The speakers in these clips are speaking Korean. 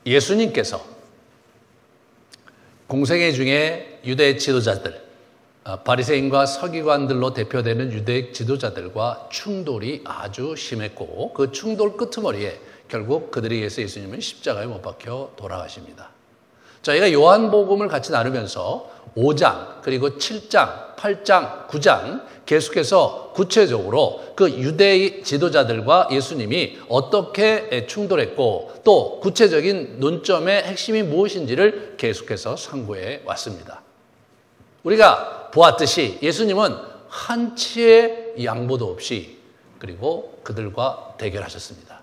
예수님께서 공생애 중에 유대 지도자들, 바리새인과 서기관들로 대표되는 유대 지도자들과 충돌이 아주 심했고 그 충돌 끄트머리에 결국 그들에 의해서 예수님은 십자가에 못 박혀 돌아가십니다. 저희가 요한복음을 같이 나누면서 5장 그리고 7장, 8장, 9장 계속해서 구체적으로 그 유대 지도자들과 예수님이 어떻게 충돌했고 또 구체적인 논점의 핵심이 무엇인지를 계속해서 상고해 왔습니다. 우리가 보았듯이 예수님은 한치의 양보도 없이 그리고 그들과 대결하셨습니다.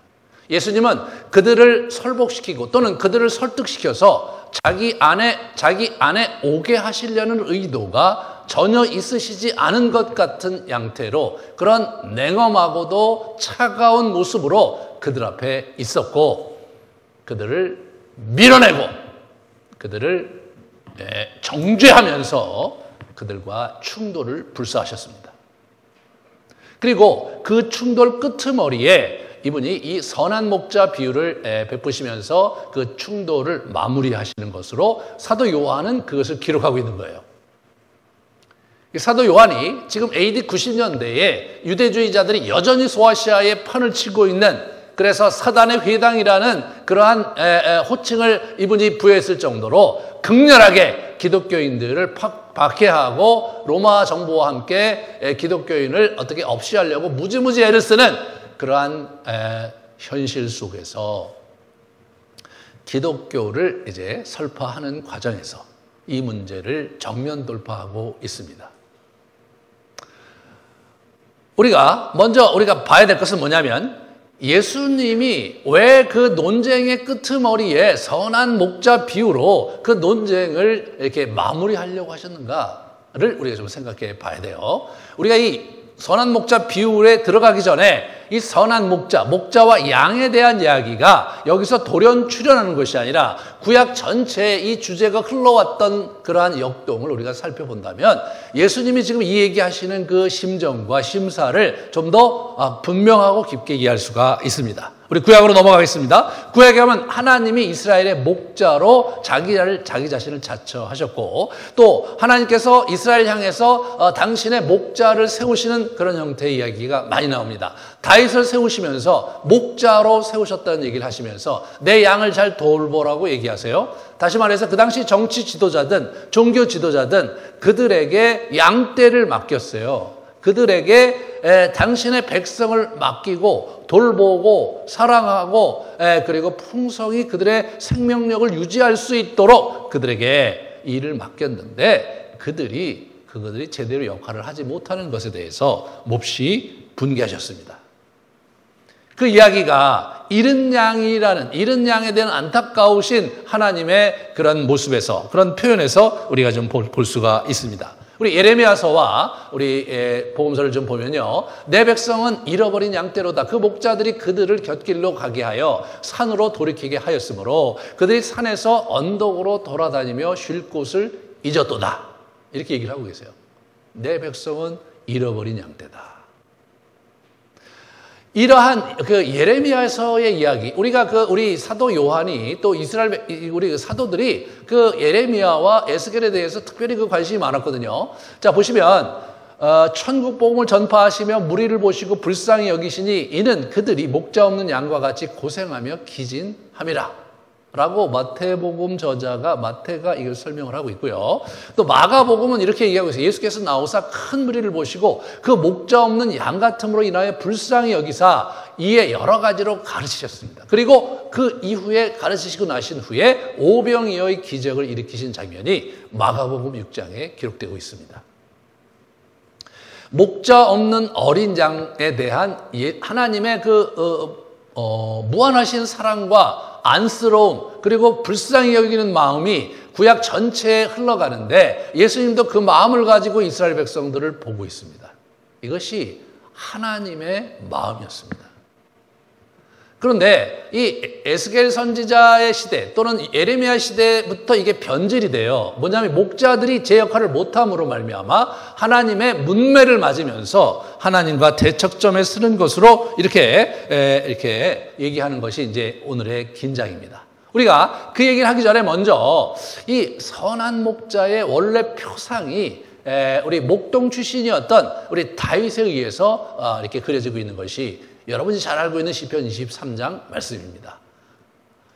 예수님은 그들을 설복시키고 또는 그들을 설득시켜서 자기 안에 오게 하시려는 의도가 전혀 있으시지 않은 것 같은 양태로 그런 냉엄하고도 차가운 모습으로 그들 앞에 있었고 그들을 밀어내고 그들을 정죄하면서 그들과 충돌을 불사하셨습니다. 그리고 그 충돌 끄트머리에 이분이 이 선한 목자 비유를 베푸시면서 그 충돌을 마무리하시는 것으로 사도 요한은 그것을 기록하고 있는 거예요. 사도 요한이 지금 AD 90년대에 유대주의자들이 여전히 소아시아에 판을 치고 있는 그래서 사단의 회당이라는 그러한 호칭을 이분이 부여했을 정도로 극렬하게 기독교인들을 박해하고 로마 정부와 함께 기독교인을 어떻게 없이하려고 무지무지 애를 쓰는 그러한 현실 속에서 기독교를 이제 설파하는 과정에서 이 문제를 정면 돌파하고 있습니다. 우리가 봐야 될 것은 뭐냐면 예수님이 왜 그 논쟁의 끄트머리에 선한 목자 비유로 그 논쟁을 이렇게 마무리하려고 하셨는가를 우리가 좀 생각해 봐야 돼요. 우리가 이 선한 목자 비유에 들어가기 전에 이 선한 목자와 양에 대한 이야기가 여기서 돌연 출현하는 것이 아니라 구약 전체에 이 주제가 흘러왔던 그러한 역동을 우리가 살펴본다면 예수님이 지금 이 얘기하시는 그 심정과 심사를 좀 더 분명하고 깊게 이해할 수가 있습니다. 우리 구약으로 넘어가겠습니다. 구약에 하면 하나님이 이스라엘의 목자로 자기 자신을 자처하셨고 또 하나님께서 이스라엘 향해서 당신의 목자를 세우시는 그런 형태의 이야기가 많이 나옵니다. 다윗을 세우시면서 목자로 세우셨다는 얘기를 하시면서 내 양을 잘 돌보라고 얘기하세요. 다시 말해서 그 당시 정치 지도자든 종교 지도자든 그들에게 양떼를 맡겼어요. 그들에게 당신의 백성을 맡기고 돌보고 사랑하고 그리고 풍성히 그들의 생명력을 유지할 수 있도록 그들에게 일을 맡겼는데 그들이 제대로 역할을 하지 못하는 것에 대해서 몹시 분개하셨습니다. 그 이야기가 잃은 양에 대한 안타까우신 하나님의 그런 모습에서 그런 표현에서 우리가 좀 볼 수가 있습니다. 우리 예레미야서와 우리 복음서를 좀 보면요. 내 백성은 잃어버린 양떼로다. 그 목자들이 그들을 곁길로 가게 하여 산으로 돌이키게 하였으므로 그들이 산에서 언덕으로 돌아다니며 쉴 곳을 잊었도다. 이렇게 얘기를 하고 계세요. 내 백성은 잃어버린 양떼다. 이러한 그 예레미야서의 이야기, 우리 사도 요한이 또 우리 사도들이 그 예레미야와 에스겔에 대해서 특별히 그 관심이 많았거든요. 자, 보시면, 천국 복음을 전파하시며 무리를 보시고 불쌍히 여기시니 이는 그들이 목자 없는 양과 같이 고생하며 기진함이라. 라고 마태복음 저자가 마태가 이걸 설명을 하고 있고요. 또 마가복음은 이렇게 얘기하고 있어요. 예수께서 나오사 큰 무리를 보시고 그 목자 없는 양 같음으로 인하여 불쌍히 여기사 이에 여러 가지로 가르치셨습니다. 그리고 그 이후에 가르치시고 나신 후에 오병이어의 기적을 일으키신 장면이 마가복음 6장에 기록되고 있습니다. 목자 없는 어린 양에 대한 하나님의 무한하신 사랑과 안쓰러움 그리고 불쌍히 여기는 마음이 구약 전체에 흘러가는데 예수님도 그 마음을 가지고 이스라엘 백성들을 보고 있습니다. 이것이 하나님의 마음이었습니다. 그런데 이 에스겔 선지자의 시대 또는 예레미야 시대부터 이게 변질이 돼요. 뭐냐면 목자들이 제 역할을 못함으로 말미암아 하나님의 문매를 맞으면서 하나님과 대척점에 서는 것으로 이렇게 얘기하는 것이 이제 오늘의 긴장입니다. 우리가 그 얘기를 하기 전에 먼저 이 선한 목자의 원래 표상이 우리 목동 출신이었던 우리 다윗에 의해서 이렇게 그려지고 있는 것이 여러분이 잘 알고 있는 시편 23장 말씀입니다.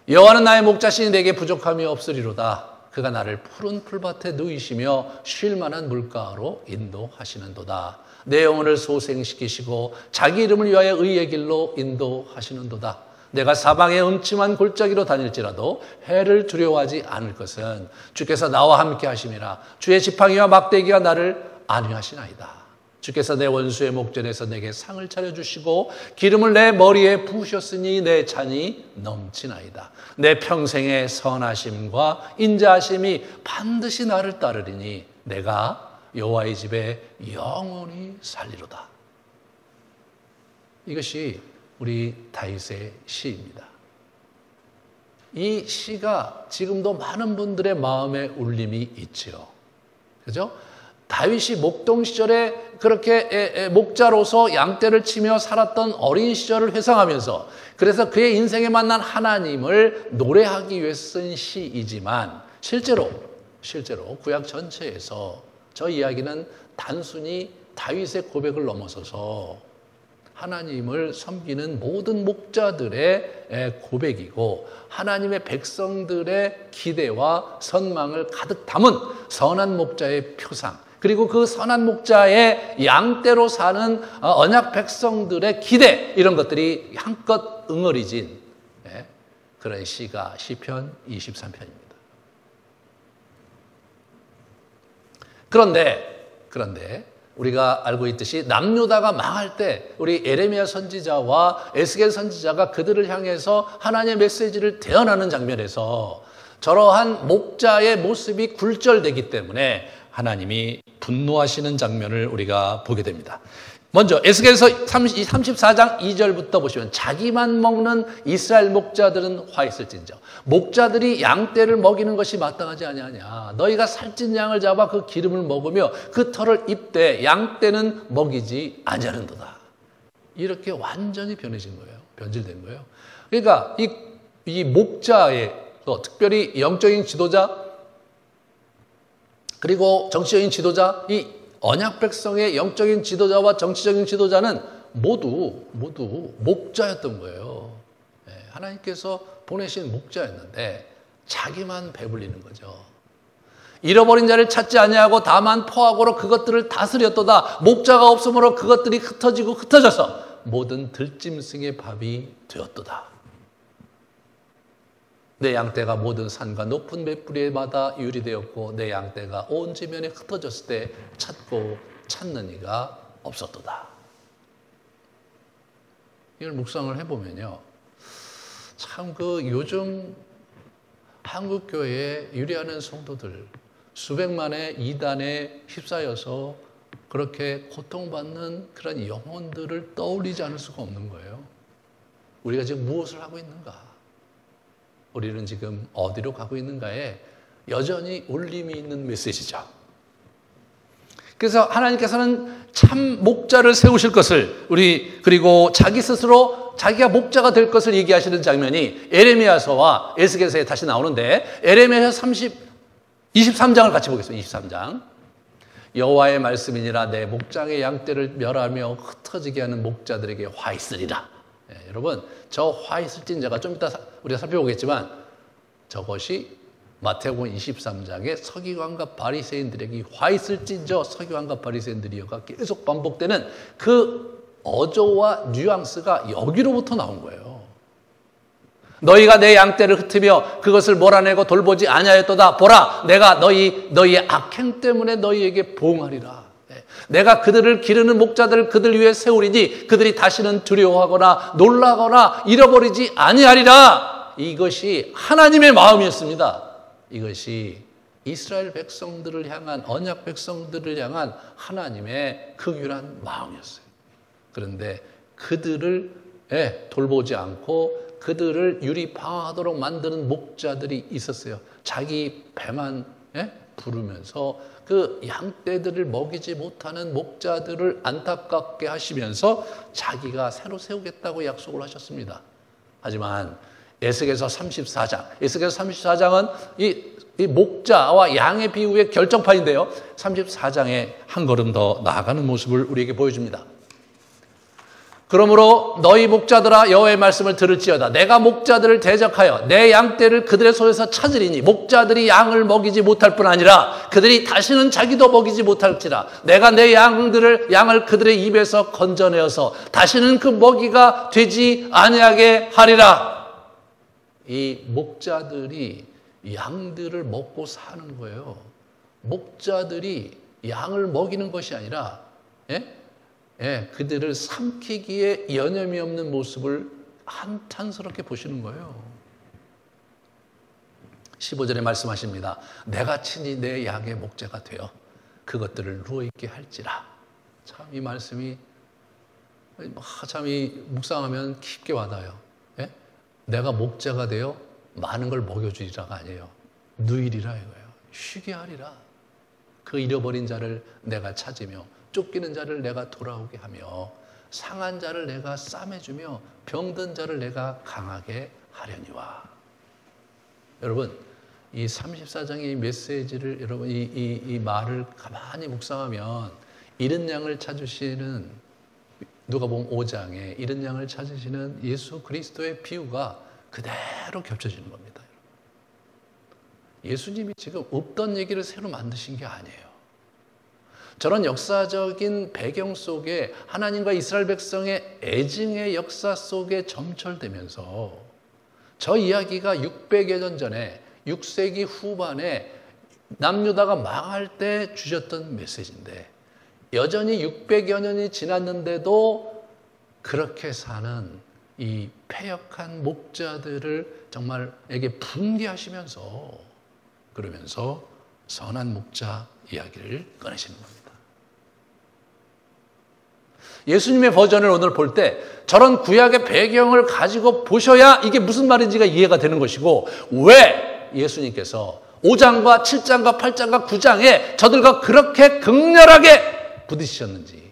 여호와는 나의 목자시니 내게 부족함이 없으리로다. 그가 나를 푸른 풀밭에 누이시며 쉴 만한 물가로 인도하시는도다. 내 영혼을 소생시키시고 자기 이름을 위하여 의의 길로 인도하시는도다. 내가 사방의 음침한 골짜기로 다닐지라도 해를 두려워하지 않을 것은 주께서 나와 함께 하심이라. 주의 지팡이와 막대기가 나를 안위하시나이다. 주께서 내 원수의 목전에서 내게 상을 차려주시고 기름을 내 머리에 부으셨으니 내 잔이 넘치나이다. 내 평생의 선하심과 인자하심이 반드시 나를 따르리니 내가 여호와의 집에 영원히 살리로다. 이것이 우리 다윗의 시입니다. 이 시가 지금도 많은 분들의 마음에 울림이 있지요. 그죠? 다윗이 목동 시절에 그렇게 목자로서 양떼를 치며 살았던 어린 시절을 회상하면서 그래서 그의 인생에 만난 하나님을 노래하기 위해 쓴 시이지만 실제로 구약 전체에서 저 이야기는 단순히 다윗의 고백을 넘어서서 하나님을 섬기는 모든 목자들의 고백이고 하나님의 백성들의 기대와 선망을 가득 담은 선한 목자의 표상, 그리고 그 선한 목자의 양떼로 사는 언약 백성들의 기대, 이런 것들이 한껏 응어리진 그런 시가 시편 23편입니다. 그런데 우리가 알고 있듯이 남유다가 망할 때 우리 에레미야 선지자와 에스겔 선지자가 그들을 향해서 하나님의 메시지를 대언하는 장면에서 저러한 목자의 모습이 굴절되기 때문에 하나님이 분노하시는 장면을 우리가 보게 됩니다. 먼저 에스겔서 34장 2절부터 보시면 자기만 먹는 이스라엘 목자들은 화 있을진저. 목자들이 양떼를 먹이는 것이 마땅하지 아니하냐. 너희가 살찐 양을 잡아 그 기름을 먹으며 그 털을 입되 양떼는 먹이지 아니하는도다. 이렇게 완전히 변해진 거예요. 변질된 거예요. 그러니까 이 목자의 특별히 영적인 지도자 그리고 정치적인 지도자, 이 언약 백성의 영적인 지도자와 정치적인 지도자는 모두 목자였던 거예요. 하나님께서 보내신 목자였는데 자기만 배불리는 거죠. 잃어버린 자를 찾지 아니하고 다만 포악으로 그것들을 다스렸도다. 목자가 없으므로 그것들이 흩어져서 모든 들짐승의 밥이 되었도다. 내 양떼가 모든 산과 높은 맷뿌리마다 유리되었고 내 양떼가 온 지면에 흩어졌을 때 찾고 찾는 이가 없었도다. 이걸 묵상을 해보면요, 참 요즘 한국교회에 유리하는 성도들 수백만의 이단에 휩싸여서 그렇게 고통받는 그런 영혼들을 떠올리지 않을 수가 없는 거예요. 우리가 지금 무엇을 하고 있는가? 우리는 지금 어디로 가고 있는가에 여전히 울림이 있는 메시지죠. 그래서 하나님께서는 참 목자를 세우실 것을 그리고 자기 스스로 자기가 목자가 될 것을 얘기하시는 장면이 에레미야서와 에스겔서에 다시 나오는데 에레미야서 23장을 같이 보겠습니다. 23장. 여호와의 말씀이니라 내 목장의 양떼를 멸하며 흩어지게 하는 목자들에게 화 있으리라. 여러분, 저 화 있을진 자가 좀 이따 우리가 살펴보겠지만 저것이 마태복음 23장의 서기관과 바리새인들에게 화 있을진저 서기관과 바리새인들이여가 계속 반복되는 그 어조와 뉘앙스가 여기로부터 나온 거예요. 너희가 내 양떼를 흩으며 그것을 몰아내고 돌보지 아니하였도다. 보라, 내가 너희의 악행 때문에 너희에게 보응하리라. 내가 그들을 기르는 목자들을 그들 위해 세우리니 그들이 다시는 두려워하거나 놀라거나 잃어버리지 아니하리라. 이것이 하나님의 마음이었습니다. 이것이 이스라엘 백성들을 향한, 언약 백성들을 향한 하나님의 극률한 마음이었어요. 그런데 그들을 돌보지 않고 그들을 유리방황하도록 만드는 목자들이 있었어요. 자기 배만 부르면서 그 양떼들을 먹이지 못하는 목자들을 안타깝게 하시면서 자기가 새로 세우겠다고 약속을 하셨습니다. 하지만 에스겔서 34장. 에스겔서 34장은 이 목자와 양의 비유의 결정판인데요. 34장에 한 걸음 더 나아가는 모습을 우리에게 보여줍니다. 그러므로 너희 목자들아 여호와의 말씀을 들을지어다. 내가 목자들을 대적하여 내 양떼를 그들의 손에서 찾으리니 목자들이 양을 먹이지 못할 뿐 아니라 그들이 다시는 자기도 먹이지 못할지라. 내가 내 양을 그들의 입에서 건져내어서 다시는 그 먹이가 되지 아니하게 하리라. 이 목자들이 양들을 먹고 사는 거예요. 목자들이 양을 먹이는 것이 아니라 그들을 삼키기에 여념이 없는 모습을 한탄스럽게 보시는 거예요. 15절에 말씀하십니다. 내가 친히 내 양의 목자가 되어 그것들을 누워있게 할지라. 참 이 말씀이 참 이 묵상하면 깊게 와닿아요. 내가 목자가 되어 많은 걸 먹여주리라가 아니에요. 누이리라 이거예요. 쉬게 하리라. 그 잃어버린 자를 내가 찾으며 쫓기는 자를 내가 돌아오게 하며 상한 자를 내가 싸매주며 병든 자를 내가 강하게 하려니와. 여러분 이 34장의 메시지를 여러분 이 말을 가만히 묵상하면 잃은 양을 찾으시는 누가복음 5장에 잃은 양을 찾으시는 예수 그리스도의 비유가 그대로 겹쳐지는 겁니다. 예수님이 지금 없던 얘기를 새로 만드신 게 아니에요. 저런 역사적인 배경 속에 하나님과 이스라엘 백성의 애증의 역사 속에 점철되면서 저 이야기가 600여 년 전에 6세기 후반에 남유다가 망할 때 주셨던 메시지인데 여전히 600여 년이 지났는데도 그렇게 사는 이 패역한 목자들을 정말에게 분개하시면서 그러면서 선한 목자 이야기를 꺼내시는 겁니다. 예수님의 버전을 오늘 볼 때 저런 구약의 배경을 가지고 보셔야 이게 무슨 말인지가 이해가 되는 것이고 왜 예수님께서 5장과 7장과 8장과 9장에 저들과 그렇게 극렬하게 부딪히셨는지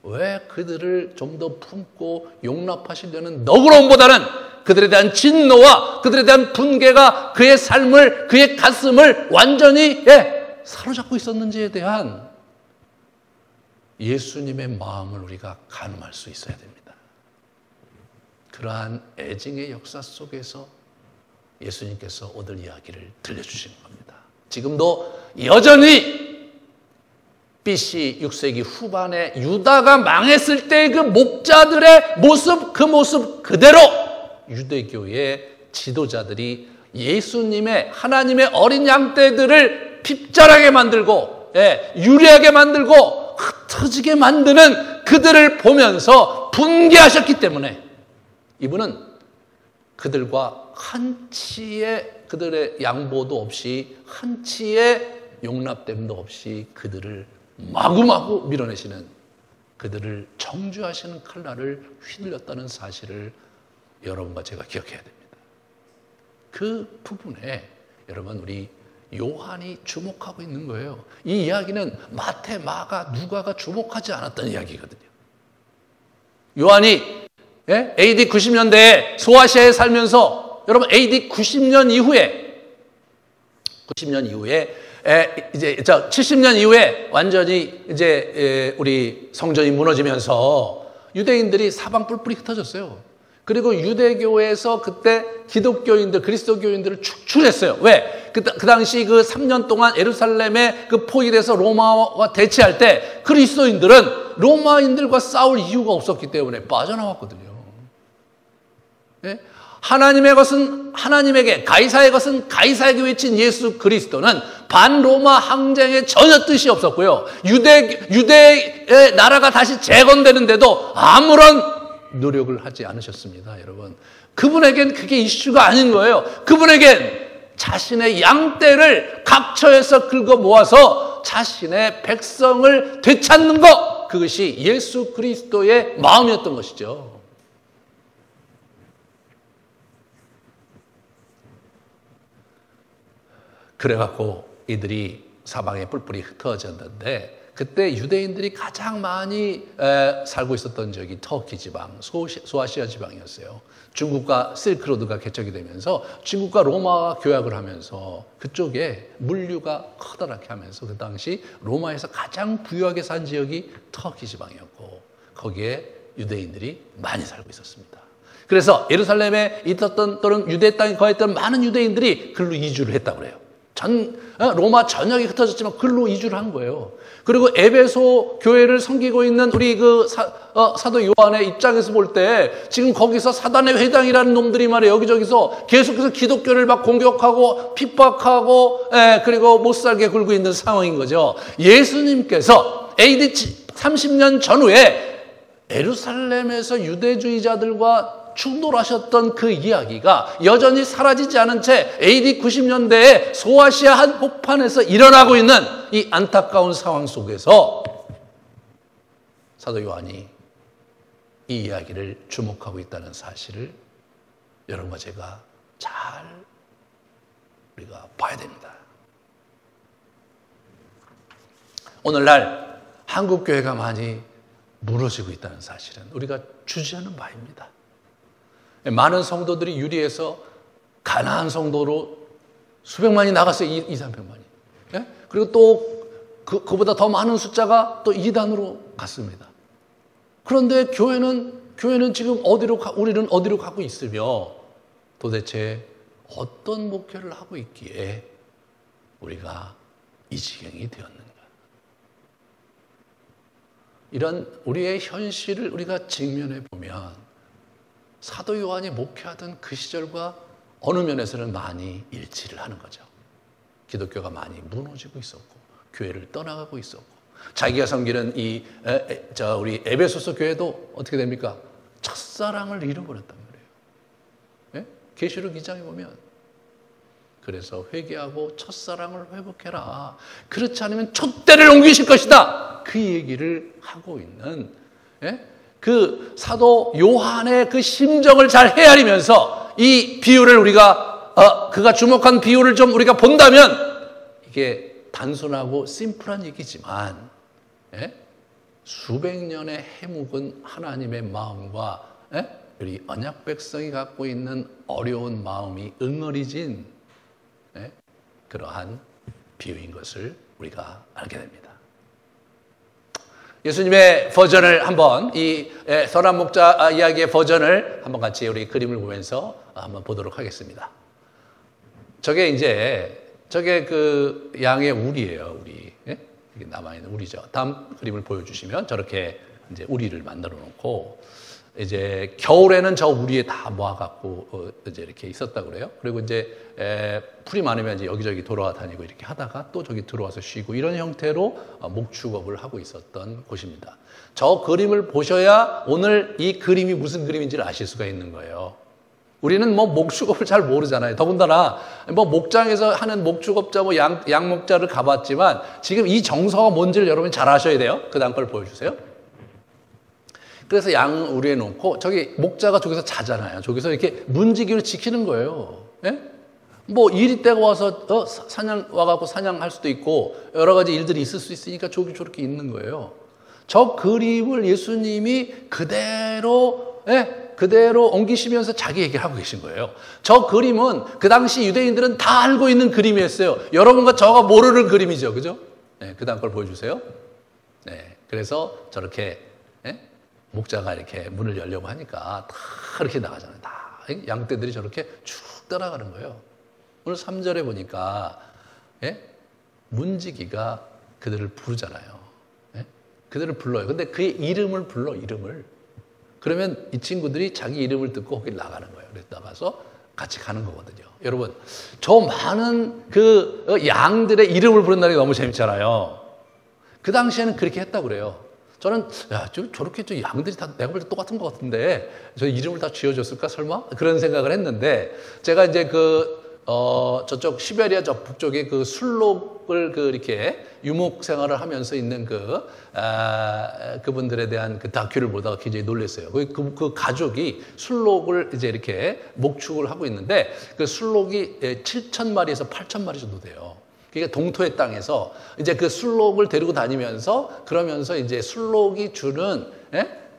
왜 그들을 좀 더 품고 용납하시려는 너그러움보다는 그들에 대한 진노와 그들에 대한 분개가 그의 삶을 그의 가슴을 완전히 사로잡고 있었는지에 대한 예수님의 마음을 우리가 가늠할 수 있어야 됩니다. 그러한 애증의 역사 속에서 예수님께서 오늘 이야기를 들려주시는 겁니다. 지금도 여전히 BC 6세기 후반에 유다가 망했을 때 그 목자들의 모습, 그 모습 그대로 유대교의 지도자들이 예수님의 하나님의 어린 양떼들을 핍절하게 만들고 유리하게 만들고 흩어지게 만드는 그들을 보면서 분개하셨기 때문에 이분은 그들과 한치의 그들의 양보도 없이 한치의 용납됨도 없이 그들을 마구마구 밀어내시는 그들을 정죄하시는 칼날을 휘둘렸다는 사실을 여러분과 제가 기억해야 됩니다. 그 부분에 여러분 우리 요한이 주목하고 있는 거예요. 이 이야기는 마태, 마가, 누가가 주목하지 않았던 이야기거든요. 요한이 AD 90년대에 소아시아에 살면서 여러분 AD 90년 이후에 이제 70년 이후에 완전히 이제 우리 성전이 무너지면서 유대인들이 사방 뿔뿔이 흩어졌어요. 그리고 유대교에서 그때 기독교인들, 그리스도교인들을 축출했어요. 왜? 그 당시 그 3년 동안 예루살렘에 그 포위돼서 로마와 대치할 때 그리스도인들은 로마인들과 싸울 이유가 없었기 때문에 빠져나왔거든요. 하나님의 것은 하나님에게, 가이사의 것은 가이사에게 외친 예수 그리스도는 반로마 항쟁에 전혀 뜻이 없었고요. 유대의 나라가 다시 재건되는데도 아무런 노력을 하지 않으셨습니다, 여러분. 그분에겐 그게 이슈가 아닌 거예요. 그분에겐 자신의 양떼를 각처에서 긁어 모아서 자신의 백성을 되찾는 것, 그것이 예수 그리스도의 마음이었던 것이죠. 그래갖고 이들이 사방에 뿔뿔이 흩어졌는데 그때 유대인들이 가장 많이 살고 있었던 지역이 터키 지방, 소아시아 지방이었어요. 중국과 실크로드가 개척이 되면서 중국과 로마와 교약을 하면서 그쪽에 물류가 커다랗게 하면서 그 당시 로마에서 가장 부유하게 산 지역이 터키 지방이었고 거기에 유대인들이 많이 살고 있었습니다. 그래서 예루살렘에 있었던 또는 유대 땅에 거했던 많은 유대인들이 글로 이주를 했다고 그래요. 로마 전역이 흩어졌지만 글로 이주를 한 거예요. 그리고 에베소 교회를 섬기고 있는 우리 사도 요한의 입장에서 볼 때 지금 거기서 사단의 회당이라는 놈들이 말이에요. 여기저기서 계속해서 기독교를 막 공격하고 핍박하고 그리고 못 살게 굴고 있는 상황인 거죠. 예수님께서 AD 30년 전후에 예루살렘에서 유대주의자들과 충돌하셨던 그 이야기가 여전히 사라지지 않은 채 AD 90년대에 소아시아 한복판에서 일어나고 있는 이 안타까운 상황 속에서 사도 요한이 이 이야기를 주목하고 있다는 사실을 여러분과 제가 잘 우리가 봐야 됩니다. 오늘날 한국교회가 많이 무너지고 있다는 사실은 우리가 주지하는 바입니다. 많은 성도들이 유리해서 가난한 성도로 수백만이 나갔어요. 2, 300만이. 예? 그리고 또 그보다 더 많은 숫자가 또 이단으로 갔습니다. 그런데 교회는 지금 우리는 어디로 가고 있으며 도대체 어떤 목회를 하고 있기에 우리가 이 지경이 되었는가? 이런 우리의 현실을 우리가 직면해 보면 사도 요한이 목회하던 그 시절과 어느 면에서는 많이 일치를 하는 거죠. 기독교가 많이 무너지고 있었고 교회를 떠나가고 있었고 자기가 섬기는 우리 에베소서 교회도 어떻게 됩니까? 첫사랑을 잃어버렸단 말이에요. 예? 계시록 2장에 보면 그래서 회개하고 첫사랑을 회복해라. 그렇지 않으면 촛대를 옮기실 것이다. 그 얘기를 하고 있는 그 사도 요한의 그 심정을 잘 헤아리면서 이 비유를 그가 주목한 비유를 좀 우리가 본다면 이게 단순하고 심플한 얘기지만 수백 년의 해묵은 하나님의 마음과 우리 언약 백성이 갖고 있는 어려운 마음이 응어리진 그러한 비유인 것을 우리가 알게 됩니다. 예수님의 버전을 한번 이 선한 목자 이야기의 버전을 한번 같이 우리 그림을 보면서 한번 보도록 하겠습니다. 저게 그 양의 우리예요. 우리 이게 남아 있는 우리죠. 다음 그림을 보여주시면 저렇게 이제 우리를 만들어 놓고 이제 겨울에는 저 우리에 다 모아갖고 이제 이렇게 있었다고 그래요. 그리고 이제 풀이 많으면 이제 여기저기 돌아다니고 이렇게 하다가 또 저기 들어와서 쉬고 이런 형태로 목축업을 하고 있었던 곳입니다. 저 그림을 보셔야 오늘 이 그림이 무슨 그림인지를 아실 수가 있는 거예요. 우리는 뭐 목축업을 잘 모르잖아요. 더군다나 뭐 목장에서 하는 목축업자 뭐 양목자를 가봤지만 지금 이 정서가 뭔지를 여러분이 잘 아셔야 돼요. 그 다음 걸 보여주세요. 그래서 양 우리에 놓고 저기 목자가 저기서 자잖아요. 저기서 이렇게 문지기를 지키는 거예요. 예? 뭐 일이 때가 와서 사냥 와갖고 사냥할 수도 있고 여러 가지 일들이 있을 수 있으니까 저렇게 있는 거예요. 저 그림을 예수님이 그대로 옮기시면서 자기 얘기를 하고 계신 거예요. 저 그림은 그 당시 유대인들은 다 알고 있는 그림이었어요. 여러분과 저가 모르는 그림이죠. 그죠? 네, 그 다음 걸 보여주세요. 네, 그래서 저렇게 목자가 이렇게 문을 열려고 하니까 다 이렇게 나가잖아요. 다 양떼들이 저렇게 쭉 따라가는 거예요. 오늘 3절에 보니까 문지기가 그들을 부르잖아요. 그들을 불러요. 근데 그의 이름을 불러, 이름을. 그러면 이 친구들이 자기 이름을 듣고 거기 나가는 거예요. 그래서 나가서 같이 가는 거거든요. 여러분, 저 많은 그 양들의 이름을 부른다는 게 너무 재밌잖아요. 그 당시에는 그렇게 했다고 그래요. 저는 저렇게 저 양들이 다 내가 볼 때 똑같은 것 같은데 저 이름을 다 지어줬을까 설마? 그런 생각을 했는데 제가 이제 저쪽 시베리아 저 북쪽에 그 술록을 이렇게 유목 생활을 하면서 있는 그분들에 대한 그 다큐를 보다가 굉장히 놀랐어요. 그 가족이 술록을 이제 이렇게 목축을 하고 있는데 그 술록이 7,000마리에서 8,000마리 정도 돼요. 그게 동토의 땅에서 이제 그 술록을 데리고 다니면서 그러면서 이제 술록이 주는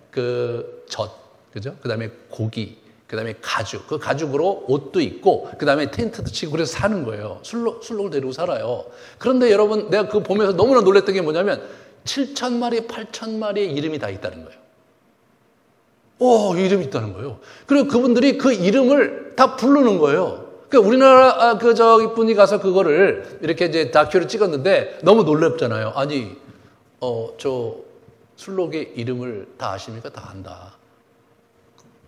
그 젖, 그죠? 그 다음에 고기, 그 다음에 가죽, 그 가죽으로 옷도 입고 그 다음에 텐트도 치고 그래서 사는 거예요. 술록을 데리고 살아요. 그런데 여러분 내가 그거 보면서 너무나 놀랐던 게 뭐냐면 7,000마리, 8,000마리의 이름이 다 있다는 거예요. 이름이 있다는 거예요. 그리고 그분들이 그 이름을 다 부르는 거예요. 그러니까 우리나라 저기 분이 가서 그거를 이렇게 이제 다큐를 찍었는데 너무 놀랍잖아요. 아니, 저 술록의 이름을 다 아십니까? 다 안다.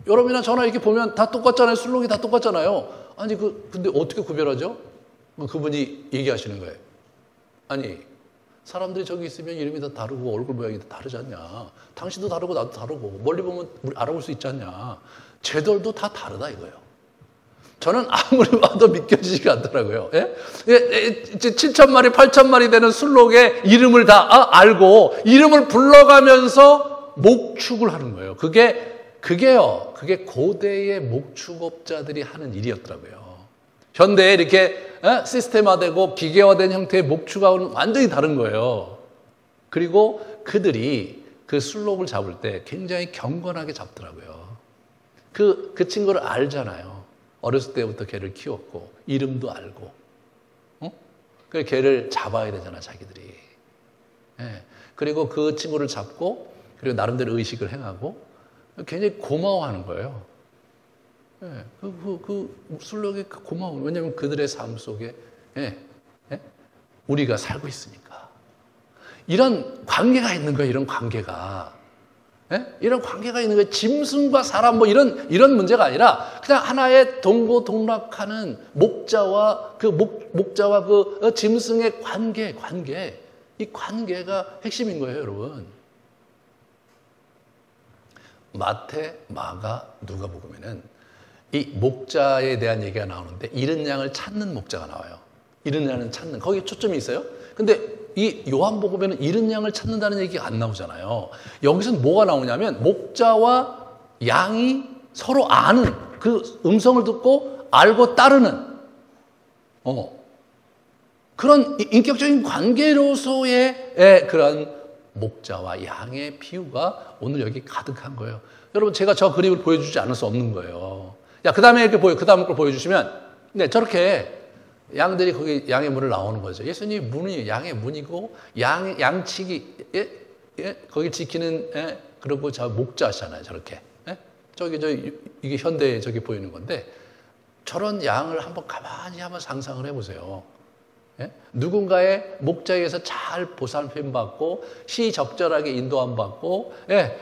여러분이나 저나 이렇게 보면 다 똑같잖아요. 술록이 다 똑같잖아요. 아니, 근데 어떻게 구별하죠? 그분이 얘기하시는 거예요. 아니, 사람들이 저기 있으면 이름이 다 다르고 얼굴 모양이 다 다르지 않냐. 당신도 다르고 나도 다르고 멀리 보면 우리 알아볼 수 있지 않냐. 쟤들도 다 다르다 이거예요. 저는 아무리 봐도 믿겨지지가 않더라고요. 7,000마리, 8,000마리 되는 술록의 이름을 다 알고 이름을 불러가면서 목축을 하는 거예요. 그게 고대의 목축업자들이 하는 일이었더라고요. 현대에 이렇게 시스템화되고 기계화된 형태의 목축하고는 완전히 다른 거예요. 그리고 그들이 그 술록을 잡을 때 굉장히 경건하게 잡더라고요. 그 친구를 알잖아요. 어렸을 때부터 걔를 키웠고 이름도 알고 그 걔를 잡아야 되잖아 자기들이. 그리고 그 친구를 잡고 그리고 나름대로 의식을 행하고 굉장히 고마워하는 거예요. 그 술록이 고마워. 왜냐하면 그들의 삶 속에 우리가 살고 있으니까. 이런 관계가 있는 거예요. 이런 관계가. 이런 관계가 있는 거예요. 짐승과 사람 뭐 이런 문제가 아니라 그냥 하나의 동고동락하는 목자와 그 짐승의 관계. 이 관계가 핵심인 거예요, 여러분. 마태, 마가, 누가복음에는 이 목자에 대한 얘기가 나오는데 잃은 양을 찾는 목자가 나와요. 잃은 양을 찾는 거기에 초점이 있어요. 근데 이 요한복음에는 잃은 양을 찾는다는 얘기가 안 나오잖아요. 여기서는 뭐가 나오냐면 목자와 양이 서로 아는 그 음성을 듣고 알고 따르는 그런 인격적인 관계로서의 그런 목자와 양의 비유가 오늘 여기 가득한 거예요. 여러분 제가 저 그림을 보여주지 않을 수 없는 거예요. 그 다음에 이렇게 그 다음 걸 보여주시면 저렇게 양들이 거기 양의 문을 나오는 거죠. 예수님 문이 양의 문이고 양치기 거기 지키는 그리고 저 목자시잖아요. 저렇게 이게 현대에 저기 보이는 건데 저런 양을 한번 가만히 한번 상상을 해보세요. 누군가의 목자에게서 잘 보살핌 받고 시적절하게 인도함 받고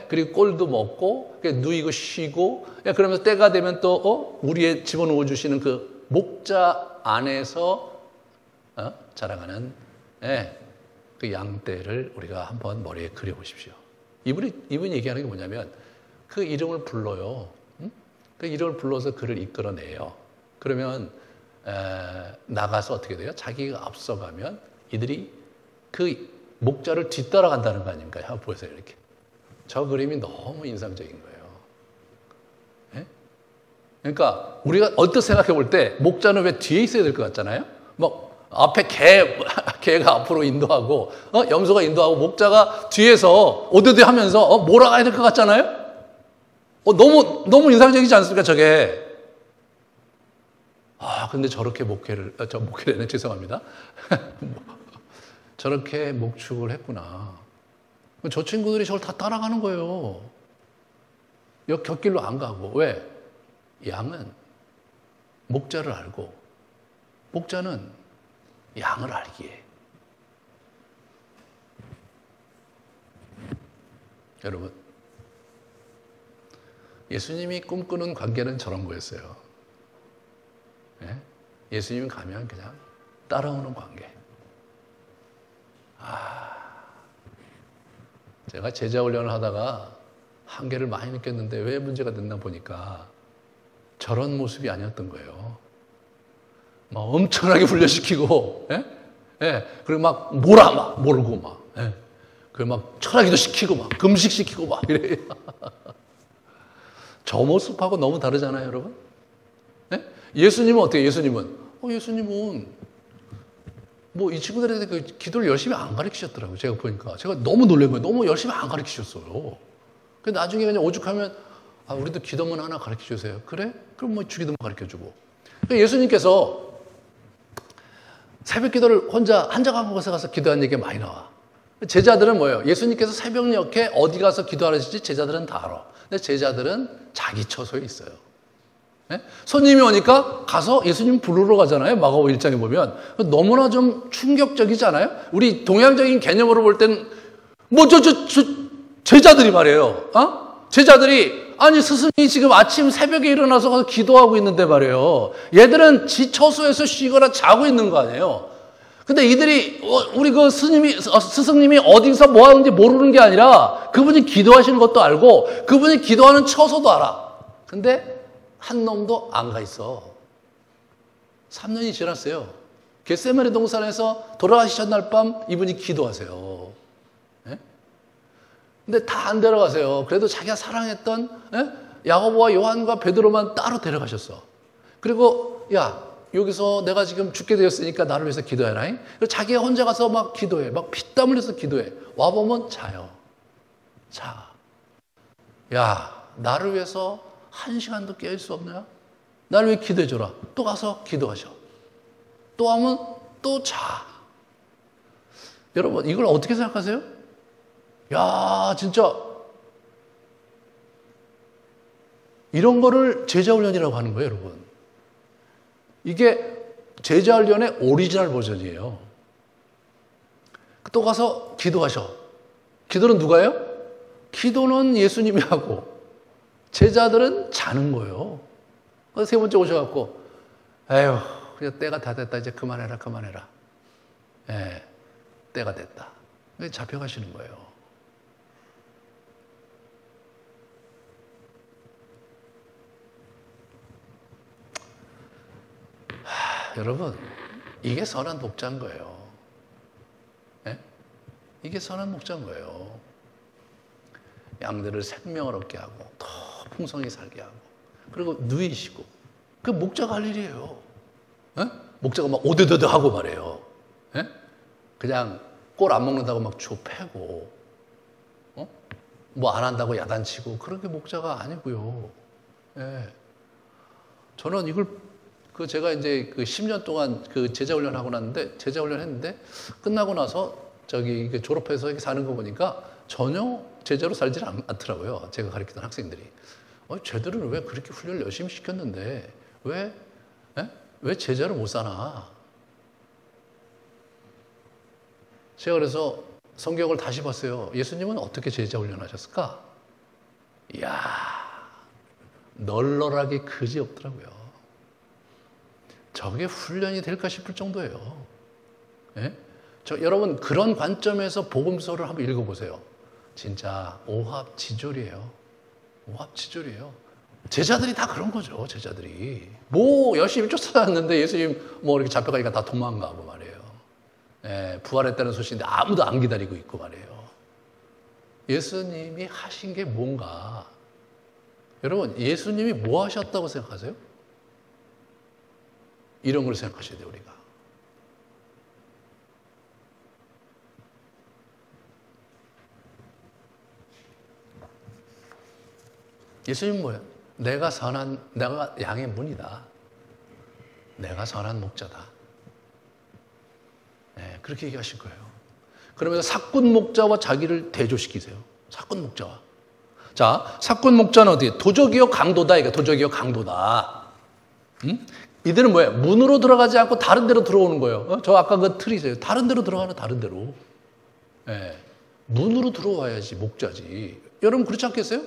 그리고 꼴도 먹고 누이고 쉬고 그러면서 때가 되면 또 우리의 집어넣어 주시는 그 목자 안에서 자라가는 그 양떼를 우리가 한번 머리에 그려보십시오. 이분이 얘기하는 게 뭐냐면 그 이름을 불러요. 그 이름을 불러서 그를 이끌어내요. 그러면 나가서 어떻게 돼요? 자기가 앞서가면 이들이 그 목자를 뒤따라간다는 거 아닙니까? 한번 보세요. 이렇게. 저 그림이 너무 인상적인 거예요. 그러니까 우리가 언뜻 생각해 볼 때 목자는 왜 뒤에 있어야 될 것 같잖아요? 뭐 앞에 개가 앞으로 인도하고 염소가 인도하고 목자가 뒤에서 오드드 하면서 몰아가야 될 것 같잖아요? 너무 인상적이지 않습니까? 저게. 근데 저렇게 목회를 죄송합니다. 저렇게 목축을 했구나. 저 친구들이 저걸 다 따라가는 거예요. 곁길로 안 가고. 왜? 양은 목자를 알고, 목자는 양을 알기에. 여러분, 예수님이 꿈꾸는 관계는 저런 거였어요. 예수님이 가면 그냥 따라오는 관계. 제가 제자 훈련을 하다가 한계를 많이 느꼈는데 왜 문제가 됐나 보니까 저런 모습이 아니었던 거예요. 막 엄청나게 훈련시키고, 그리고 막 모르고 그리고 막 철학기도 시키고 막 금식시키고 막 이래. 저 모습하고 너무 다르잖아요, 여러분? 예수님은 어때요? 예수님은 뭐 이 친구들한테 그 기도를 열심히 안 가르치셨더라고요. 제가 보니까. 제가 너무 놀란 거예요. 너무 열심히 안 가르치셨어요. 근데 나중에 그냥 오죽하면, 아, 우리도 기도문 하나 가르쳐 주세요. 그래? 그럼 뭐 주기도문 가르쳐 주고. 예수님께서 새벽 기도를 혼자 한적한 곳에 가서 기도한 얘기가 많이 나와. 제자들은 뭐예요? 예수님께서 새벽녘에 어디 가서 기도하시지 제자들은 다 알아. 근데 제자들은 자기 처소에 있어요. 네? 손님이 오니까 가서 예수님 부르러 가잖아요. 마가복음 1장에 보면. 너무나 좀 충격적이잖아요. 우리 동양적인 개념으로 볼 때는 뭐 제자들이 말이에요. 제자들이 아니 스승이 지금 아침 새벽에 일어나서 가서 기도하고 있는데 말이에요. 얘들은 지 처소에서 쉬거나 자고 있는 거 아니에요. 근데 이들이 우리 그 스승님이 어디서 뭐 하는지 모르는 게 아니라 그분이 기도하시는 것도 알고 그분이 기도하는 처소도 알아. 근데 한 놈도 안 가 있어. 3년이 지났어요. 겟세마네 동산에서 돌아가시던 날 밤 이분이 기도하세요. 예? 근데 다 안 데려가세요. 그래도 자기가 사랑했던 야고보와 요한과 베드로만 따로 데려가셨어. 그리고 야, 여기서 내가 지금 죽게 되었으니까 나를 위해서 기도해라. 그리고 자기가 혼자 가서 막 기도해. 막 피땀 흘려서 기도해. 와보면 자요. 자. 야, 나를 위해서 1시간도 깨울 수 없냐? 나를 위해 기도해줘라. 또 가서 기도하셔. 또 하면 또 자. 여러분, 이걸 어떻게 생각하세요? 야, 진짜 이런 거를 제자훈련이라고 하는 거예요, 여러분. 이게 제자훈련의 오리지널 버전이에요. 또 가서 기도하셔. 기도는 누가 해요? 기도는 예수님이 하고 제자들은 자는 거예요. 세 번째 오셔갖고 에휴, 그냥 때가 다 됐다. 이제 그만해라. 예, 때가 됐다. 잡혀가시는 거예요. 여러분, 이게 선한 목자인 거예요. 네? 이게 선한 목자인 거예요. 양들을 생명을 얻게 하고 더 풍성히 살게 하고 그리고 누이시고 그 목자가 할 일이에요. 네? 목자가 막 오드드드 하고 말해요. 네? 그냥 꼴 안 먹는다고 막 주 패고 뭐 안 한다고 야단치고 그런 게 목자가 아니고요. 네. 저는 이걸 제가 이제 10년 동안 제자훈련 하고 났는데, 제자훈련 했는데, 끝나고 나서 졸업해서 이렇게 사는 거 보니까 전혀 제자로 살지 않더라고요. 제가 가르치던 학생들이. 쟤들은 왜 그렇게 훈련을 열심히 시켰는데, 왜 제자로 못 사나? 제가 그래서 성경을 다시 봤어요. 예수님은 어떻게 제자훈련 하셨을까? 이야, 널널하게 그지 없더라고요. 저게 훈련이 될까 싶을 정도예요. 예? 여러분 그런 관점에서 복음서를 한번 읽어보세요. 진짜 오합지졸이에요. 오합지졸이에요. 제자들이 다 그런 거죠. 제자들이 뭐 열심히 쫓아다녔는데 예수님 뭐 이렇게 잡혀가니까 다 도망가고 말이에요. 예, 부활했다는 소식인데 아무도 안 기다리고 있고 말이에요. 예수님이 하신 게 뭔가? 여러분 예수님이 뭐 하셨다고 생각하세요? 이런 걸 생각하셔야 돼요, 우리가. 예수님은 뭐예요? 내가 양의 문이다. 내가 선한 목자다. 네, 그렇게 얘기하실 거예요. 그러면서 사꾼 목자와 자기를 대조시키세요. 사꾼 목자와. 자, 사꾼 목자는 어디에? 도적이요, 강도다. 이게 도적이요, 강도다. 응? 이들은 뭐예요? 문으로 들어가지 않고 다른 데로 들어오는 거예요. 저 아까 그 틀이세요. 다른 데로 들어가는 다른 데로. 예. 문으로 들어와야지 목자지. 여러분 그렇지 않겠어요?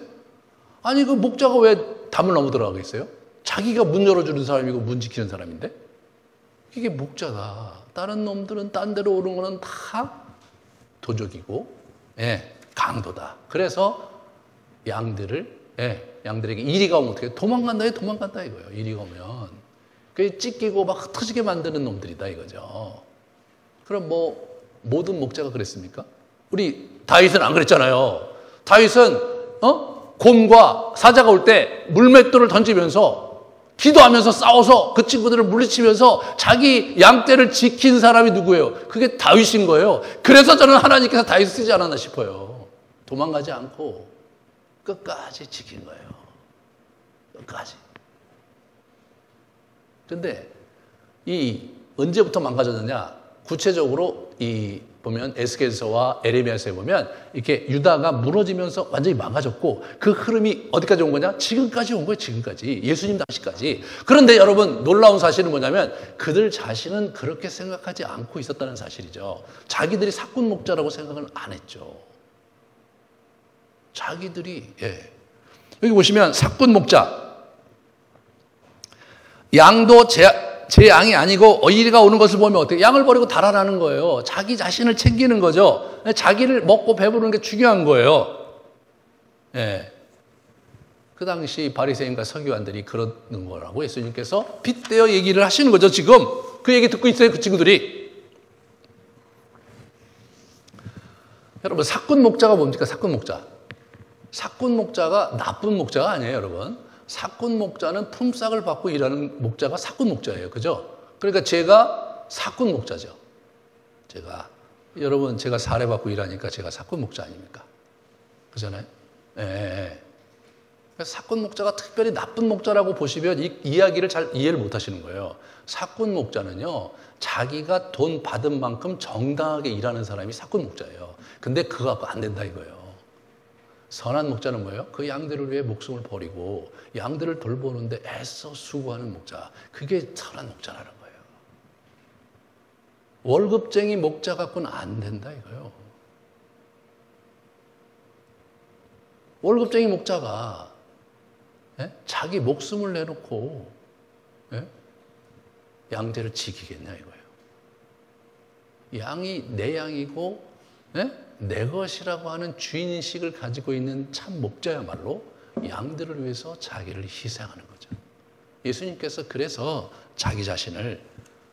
아니 그 목자가 왜 담을 넘어 들어가겠어요? 자기가 문 열어주는 사람이고 문 지키는 사람인데? 이게 목자다. 다른 놈들은 딴 데로 오는 거는 다 도적이고 예, 강도다. 그래서 양들에게 이리가 오면 어떻게 해요? 도망간다 이거예요. 이리가 오면. 그게 찢기고 막 흩어지게 만드는 놈들이다 이거죠. 그럼 뭐 모든 목자가 그랬습니까? 우리 다윗은 안 그랬잖아요. 다윗은 곰과 사자가 올 때 물맷돌을 던지면서 기도하면서 싸워서 그 친구들을 물리치면서 자기 양떼를 지킨 사람이 누구예요? 그게 다윗인 거예요. 그래서 저는 하나님께서 다윗을 쓰지 않았나 싶어요. 도망가지 않고 끝까지 지킨 거예요. 끝까지. 그런데 이 언제부터 망가졌느냐? 구체적으로 보면 에스겔서와 에레미야서에 보면 이렇게 유다가 무너지면서 완전히 망가졌고 그 흐름이 어디까지 온 거냐? 지금까지 온 거예요. 지금까지. 예수님 당시까지. 그런데 여러분 놀라운 사실은 뭐냐면 그들 자신은 그렇게 생각하지 않고 있었다는 사실이죠. 자기들이 사꾼 목자라고 생각을 안 했죠. 자기들이 여기 보시면 사꾼 목자 양도 제 양이 아니고 어이가 오는 것을 보면 어떻게 양을 버리고 달아나는 거예요. 자기 자신을 챙기는 거죠. 자기를 먹고 배부르는 게 중요한 거예요. 그 당시 바리새인과 서기관들이 그러는 거라고 예수님께서 빗대어 얘기를 하시는 거죠. 지금 그 얘기 듣고 있어요. 그 친구들이. 여러분 사꾼 목자가 뭡니까? 사꾼 목자. 사꾼 목자가 나쁜 목자가 아니에요, 여러분. 사꾼 목자는 품삯을 받고 일하는 목자가 사꾼 목자예요. 그죠? 그러니까 제가 사꾼 목자죠. 여러분, 제가 사례받고 일하니까 제가 사꾼 목자 아닙니까? 그잖아요? 사꾼 목자가 특별히 나쁜 목자라고 보시면 이 이야기를 잘 이해를 못 하시는 거예요. 사꾼 목자는요, 자기가 돈 받은 만큼 정당하게 일하는 사람이 사꾼 목자예요. 근데 그거 갖고 안 된다 이거예요. 선한 목자는 뭐예요? 그 양들을 위해 목숨을 버리고 양들을 돌보는데 애써 수고하는 목자. 그게 선한 목자라는 거예요. 월급쟁이 목자 갖고는 안 된다 이거예요. 월급쟁이 목자가 자기 목숨을 내놓고 양들을 지키겠냐 이거예요. 양이 내 양이고 내 것이라고 하는 주인의식을 가지고 있는 참 목자야말로 양들을 위해서 자기를 희생하는 거죠. 예수님께서 그래서 자기 자신을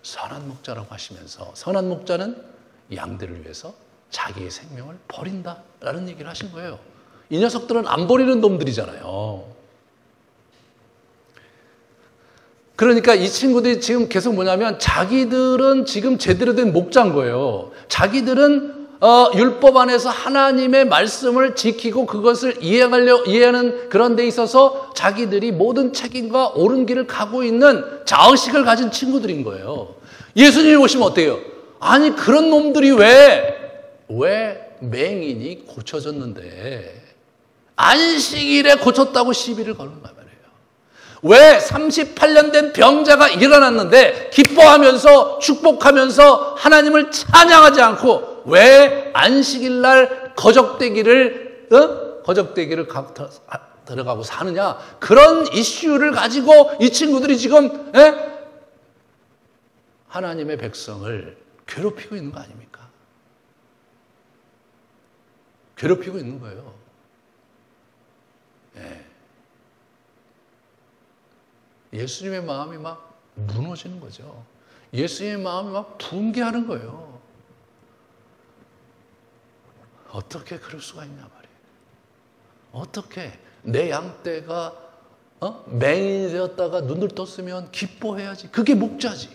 선한 목자라고 하시면서 선한 목자는 양들을 위해서 자기의 생명을 버린다라는 얘기를 하신 거예요. 이 녀석들은 안 버리는 놈들이잖아요. 그러니까 이 친구들이 지금 계속 뭐냐면 자기들은 지금 제대로 된 목자인 거예요. 자기들은 율법 안에서 하나님의 말씀을 지키고 그것을 이해하는 그런 데 있어서 자기들이 모든 책임과 옳은 길을 가고 있는 자의식을 가진 친구들인 거예요. 예수님이 보시면 어때요? 아니 그런 놈들이 왜 맹인이 고쳐졌는데 안식일에 고쳤다고 시비를 거는 거야 말이에요. 왜 38년 된 병자가 일어났는데 기뻐하면서 축복하면서 하나님을 찬양하지 않고 왜 안식일 날 거적대기를 들어가고 사느냐? 그런 이슈를 가지고 이 친구들이 지금 하나님의 백성을 괴롭히고 있는 거 아닙니까? 괴롭히고 있는 거예요. 예수님의 마음이 막 무너지는 거죠. 예수님의 마음이 막 붕괴하는 거예요. 어떻게 그럴 수가 있냐 말이에요. 어떻게 내 양떼가 맹인이 되었다가 눈을 떴으면 기뻐해야지. 그게 목자지.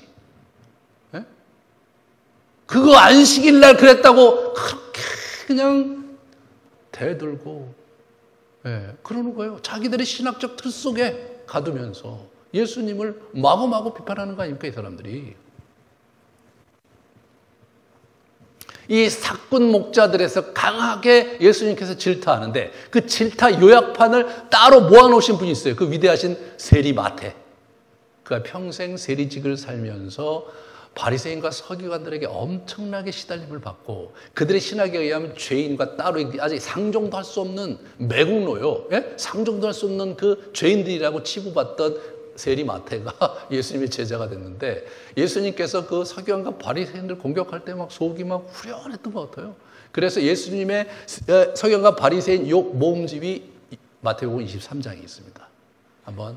그거 안식일 날 그랬다고 그렇게 그냥 대들고 그러는 거예요. 자기들의 신학적 틀 속에 가두면서 예수님을 마구마구 비판하는 거 아닙니까 이 사람들이. 이 사꾼 목자들에서 강하게 예수님께서 질타하는데 그 질타 요약판을 따로 모아놓으신 분이 있어요. 그 위대하신 세리 마태. 그가 평생 세리직을 살면서 바리새인과 서기관들에게 엄청나게 시달림을 받고 그들의 신학에 의하면 죄인과 따로 아직 상종도 할 수 없는 매국노요. 상종도 할 수 없는 그 죄인들이라고 치부받던 세리 마태가 예수님의 제자가 됐는데 예수님께서 그 서기관과 바리새인들 공격할 때 막 속이 막 후련했던 것 같아요. 그래서 예수님의 서기관과 바리새인 욕 모음집이 마태복음 23장에 있습니다. 한번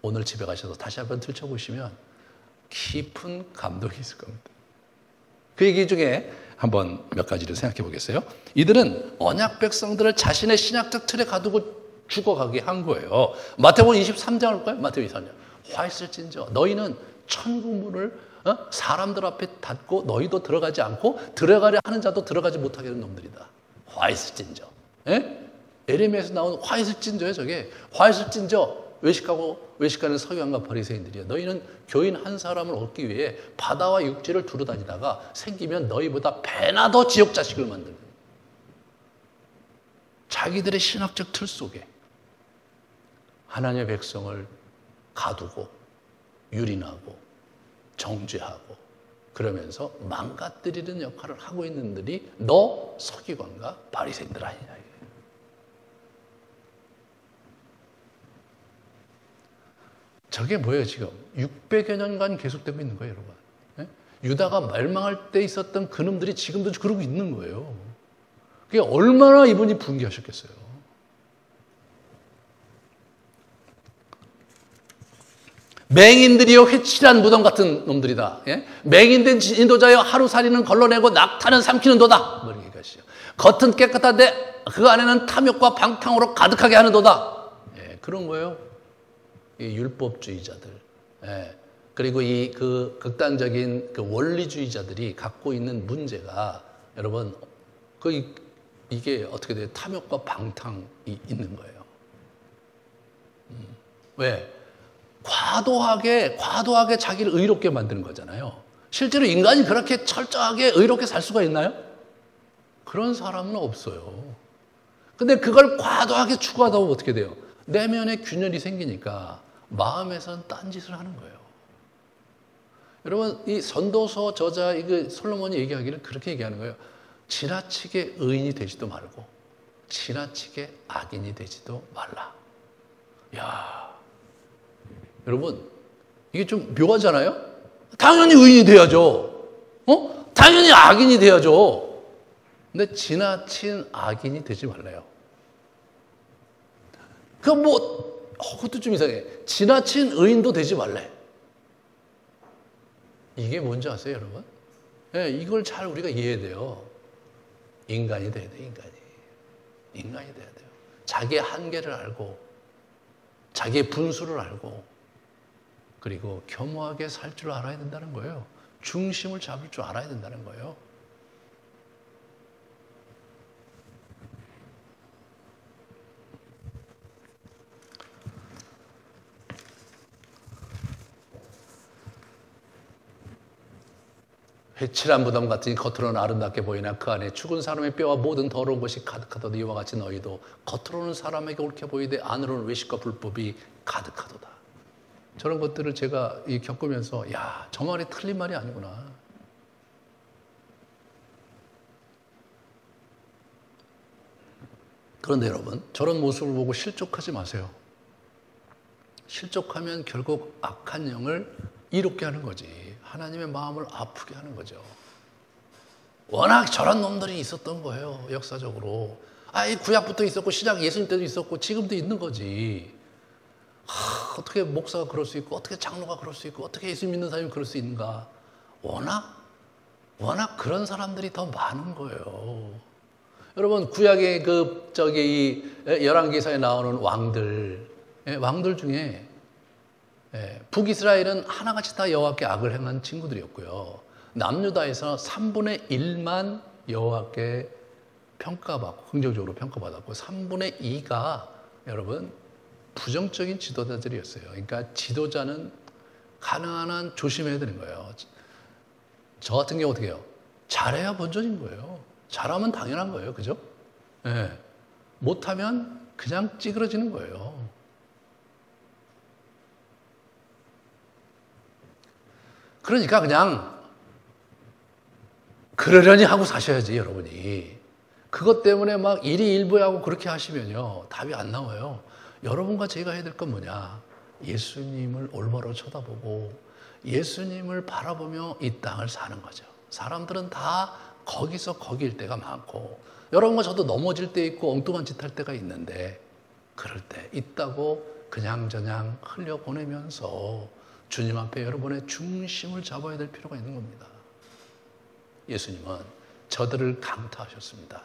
오늘 집에 가셔서 다시 한번 들춰보시면 깊은 감동이 있을 겁니다. 그 얘기 중에 한번 몇 가지를 생각해 보겠어요. 이들은 언약 백성들을 자신의 신학적 틀에 가두고 죽어가게 한 거예요. 마태복음 23장을 볼까요? 마태복음 23장. 화 있을진저 너희는 천국 문을 사람들 앞에 닫고 너희도 들어가지 않고 들어가려 하는 자도 들어가지 못하게 하는 놈들이다. 화 있을진저. 에레미야에서 나온 화 있을진저예요. 저게 화 있을진저 외식하는 서기관과 바리새인들이야. 너희는 교인 한 사람을 얻기 위해 바다와 육지를 두루다니다가 생기면 너희보다 배나 더 지옥 자식을 만드는 자기들의 신학적 틀 속에 하나님의 백성을 가두고 유린하고 정죄하고 그러면서 망가뜨리는 역할을 하고 있는 들이 너 서기관과 바리새인들 아니냐. 저게 뭐예요 지금? 600여 년간 계속되고 있는 거예요 여러분. 유다가 멸망할 때 있었던 그놈들이 지금도 그러고 있는 거예요. 그게 얼마나 이분이 분개하셨겠어요. 맹인들이요 회칠한 무덤 같은 놈들이다. 맹인된 인도자여 하루살이는 걸러내고 낙타는 삼키는 도다. 뭐 이렇게 가시죠. 겉은 깨끗한데 그 안에는 탐욕과 방탕으로 가득하게 하는 도다. 그런 거예요. 이 율법주의자들. 그리고 이 극단적인 원리주의자들이 갖고 있는 문제가 여러분 이게 어떻게 돼요? 탐욕과 방탕이 있는 거예요. 왜? 과도하게 자기를 의롭게 만드는 거잖아요. 실제로 인간이 그렇게 철저하게 의롭게 살 수가 있나요? 그런 사람은 없어요. 근데 그걸 과도하게 추구하다 보면 어떻게 돼요? 내면에 균열이 생기니까 마음에선 딴짓을 하는 거예요. 여러분, 이 선도서 저자 솔로몬이 얘기하기를 그렇게 얘기하는 거예요. 지나치게 의인이 되지도 말고 지나치게 악인이 되지도 말라. 야, 여러분 이게 좀 묘하잖아요. 당연히 의인이 돼야죠. 당연히 악인이 돼야죠. 근데 지나친 악인이 되지 말래요. 그것도 좀 이상해. 지나친 의인도 되지 말래. 이게 뭔지 아세요, 여러분? 이걸 잘 우리가 이해해야 돼요. 인간이 돼야 돼, 인간이 돼야 돼요. 자기의 한계를 알고, 자기의 분수를 알고, 그리고 겸허하게 살 줄 알아야 된다는 거예요. 중심을 잡을 줄 알아야 된다는 거예요. 회칠한 무덤 같으니 겉으로는 아름답게 보이나 그 안에 죽은 사람의 뼈와 모든 더러운 것이 가득하도다. 이와 같이 너희도 겉으로는 사람에게 옳게 보이되 안으로는 외식과 불법이 가득하도다. 저런 것들을 제가 겪으면서 야, 저 말이 틀린 말이 아니구나. 그런데 여러분, 저런 모습을 보고 실족하지 마세요. 실족하면 결국 악한 영을 이롭게 하는 거지. 하나님의 마음을 아프게 하는 거죠. 워낙 저런 놈들이 있었던 거예요. 역사적으로. 이 구약부터 있었고 신약 예수님 때도 있었고 지금도 있는 거지. 어떻게 목사가 그럴 수 있고 어떻게 장로가 그럴 수 있고 어떻게 예수 믿는 사람이 그럴 수 있는가. 워낙 그런 사람들이 더 많은 거예요. 여러분 구약의 열왕기사에 나오는 왕들 중에 북이스라엘은 하나같이 다 여호와께 악을 행한 친구들이었고요. 남유다에서 3분의 1만 여호와께 평가받고 긍정적으로 평가받았고 3분의 2가 여러분 부정적인 지도자들이었어요. 그러니까 지도자는 가능한 한 조심해야 되는 거예요. 저 같은 경우 어떻게 해요? 잘해야 본전인 거예요. 잘하면 당연한 거예요. 그죠? 못하면 그냥 찌그러지는 거예요. 그러니까 그냥 그러려니 하고 사셔야지 여러분이. 그것 때문에 막 일희일부하고 그렇게 하시면요 답이 안 나와요. 여러분과 제가 해야 될 건 뭐냐? 예수님을 올바로 쳐다보고 예수님을 바라보며 이 땅을 사는 거죠. 사람들은 다 거기서 거기일 때가 많고 여러분과 저도 넘어질 때 있고 엉뚱한 짓 할 때가 있는데 그럴 때 있다고 그냥저냥 흘려보내면서 주님 앞에 여러분의 중심을 잡아야 될 필요가 있는 겁니다. 예수님은 저들을 강타하셨습니다.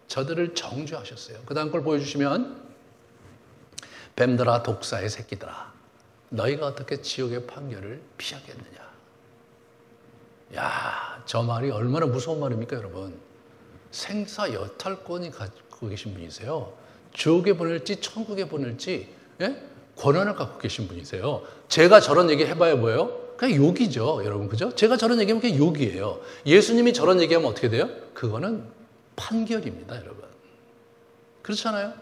저들을 정죄하셨어요. 그 다음 걸 보여주시면 뱀들아 독사의 새끼들아 너희가 어떻게 지옥의 판결을 피하겠느냐. 야, 저 말이 얼마나 무서운 말입니까, 여러분? 생사 여탈권이 갖고 계신 분이세요. 지옥에 보낼지 천국에 보낼지 권한을 갖고 계신 분이세요. 제가 저런 얘기 해봐야 뭐예요? 그냥 욕이죠, 여러분. 그죠? 제가 저런 얘기하면 그냥 욕이에요. 예수님이 저런 얘기하면 어떻게 돼요? 그거는 판결입니다, 여러분. 그렇잖아요?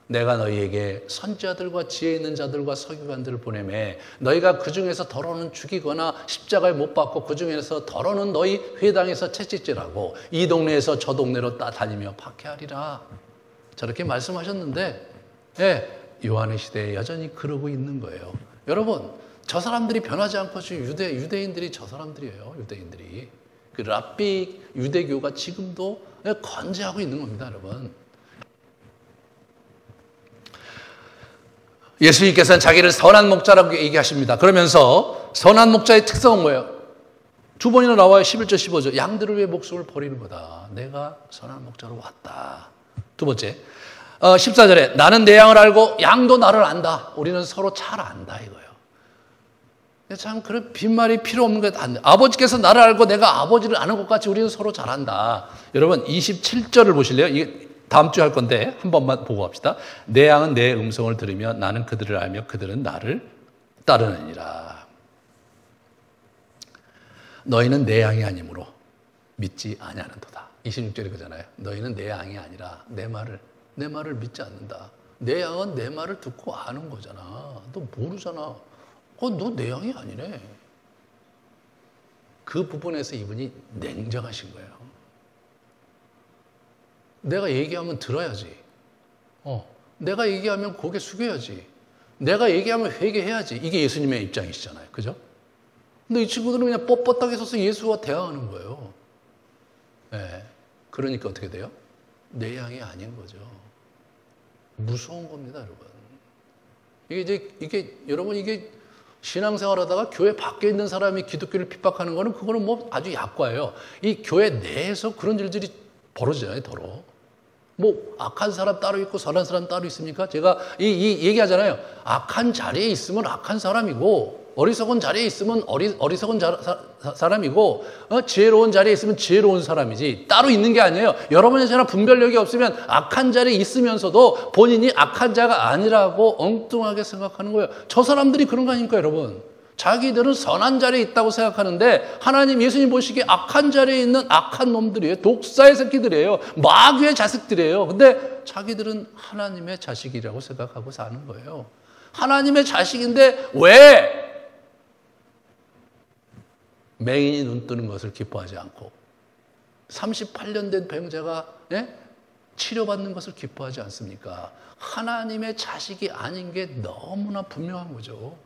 내가 너희에게 선지자들과 지혜 있는 자들과 서기관들을 보내매 너희가 그 중에서 더러는 죽이거나 십자가에 못 박고 그 중에서 더러는 너희 회당에서 채찍질하고 이 동네에서 저 동네로 다니며 박해하리라. 저렇게 말씀하셨는데 요한의 시대에 여전히 그러고 있는 거예요. 여러분, 저 사람들이 변하지 않고 유대인들이 저 사람들이에요. 유대인들이. 그 랍비 유대교가 지금도 건재하고 있는 겁니다, 여러분. 예수님께서는 자기를 선한 목자라고 얘기하십니다. 그러면서 선한 목자의 특성은 뭐예요? 두 번이나 나와요. 11절, 15절. 양들을 위해 목숨을 버리는보다 내가 선한 목자로 왔다. 두 번째, 14절에 나는 내 양을 알고 양도 나를 안다. 우리는 서로 잘 안다 이거예요. 참 그런 빈말이 필요 없는 것 같아요. 아버지께서 나를 알고 내가 아버지를 아는 것 같이 우리는 서로 잘 안다. 여러분 27절을 보실래요? 이게 다음 주에 할 건데 한 번만 보고 갑시다. 내 양은 내 음성을 들으며 나는 그들을 알며 그들은 나를 따르느니라. 너희는 내 양이 아니므로 믿지 아니하는도다. 26절이 그잖아요. 너희는 내 양이 아니라 내 말을 믿지 않는다. 내 양은 내 말을 듣고 아는 거잖아. 너 모르잖아. 너 내 양이 아니네. 그 부분에서 이분이 냉정하신 거예요. 내가 얘기하면 들어야지. 내가 얘기하면 고개 숙여야지. 내가 얘기하면 회개해야지. 이게 예수님의 입장이시잖아요. 그죠? 근데 이 친구들은 그냥 뻣뻣하게 서서 예수와 대화하는 거예요. 그러니까 어떻게 돼요? 내 양이 아닌 거죠. 무서운 겁니다, 여러분. 여러분, 이게 신앙생활 하다가 교회 밖에 있는 사람이 기독교를 핍박하는 거는 그거는 뭐 아주 약과예요. 이 교회 내에서 그런 일들이 벌어지잖아요, 더러. 뭐 악한 사람 따로 있고 선한 사람 따로 있습니까? 제가 이 얘기하잖아요. 악한 자리에 있으면 악한 사람이고 어리석은 자리에 있으면 어리석은 사람이고 지혜로운 자리에 있으면 지혜로운 사람이지 따로 있는 게 아니에요. 여러분의 저나 분별력이 없으면 악한 자리에 있으면서도 본인이 악한 자가 아니라고 엉뚱하게 생각하는 거예요. 저 사람들이 그런 거 아닙니까, 여러분? 자기들은 선한 자리에 있다고 생각하는데 하나님, 예수님 보시기에 악한 자리에 있는 악한 놈들이에요. 독사의 새끼들이에요. 마귀의 자식들이에요. 근데 자기들은 하나님의 자식이라고 생각하고 사는 거예요. 하나님의 자식인데 왜 맹인이 눈 뜨는 것을 기뻐하지 않고 38년 된 병자가 치료받는 것을 기뻐하지 않습니까? 하나님의 자식이 아닌 게 너무나 분명한 거죠.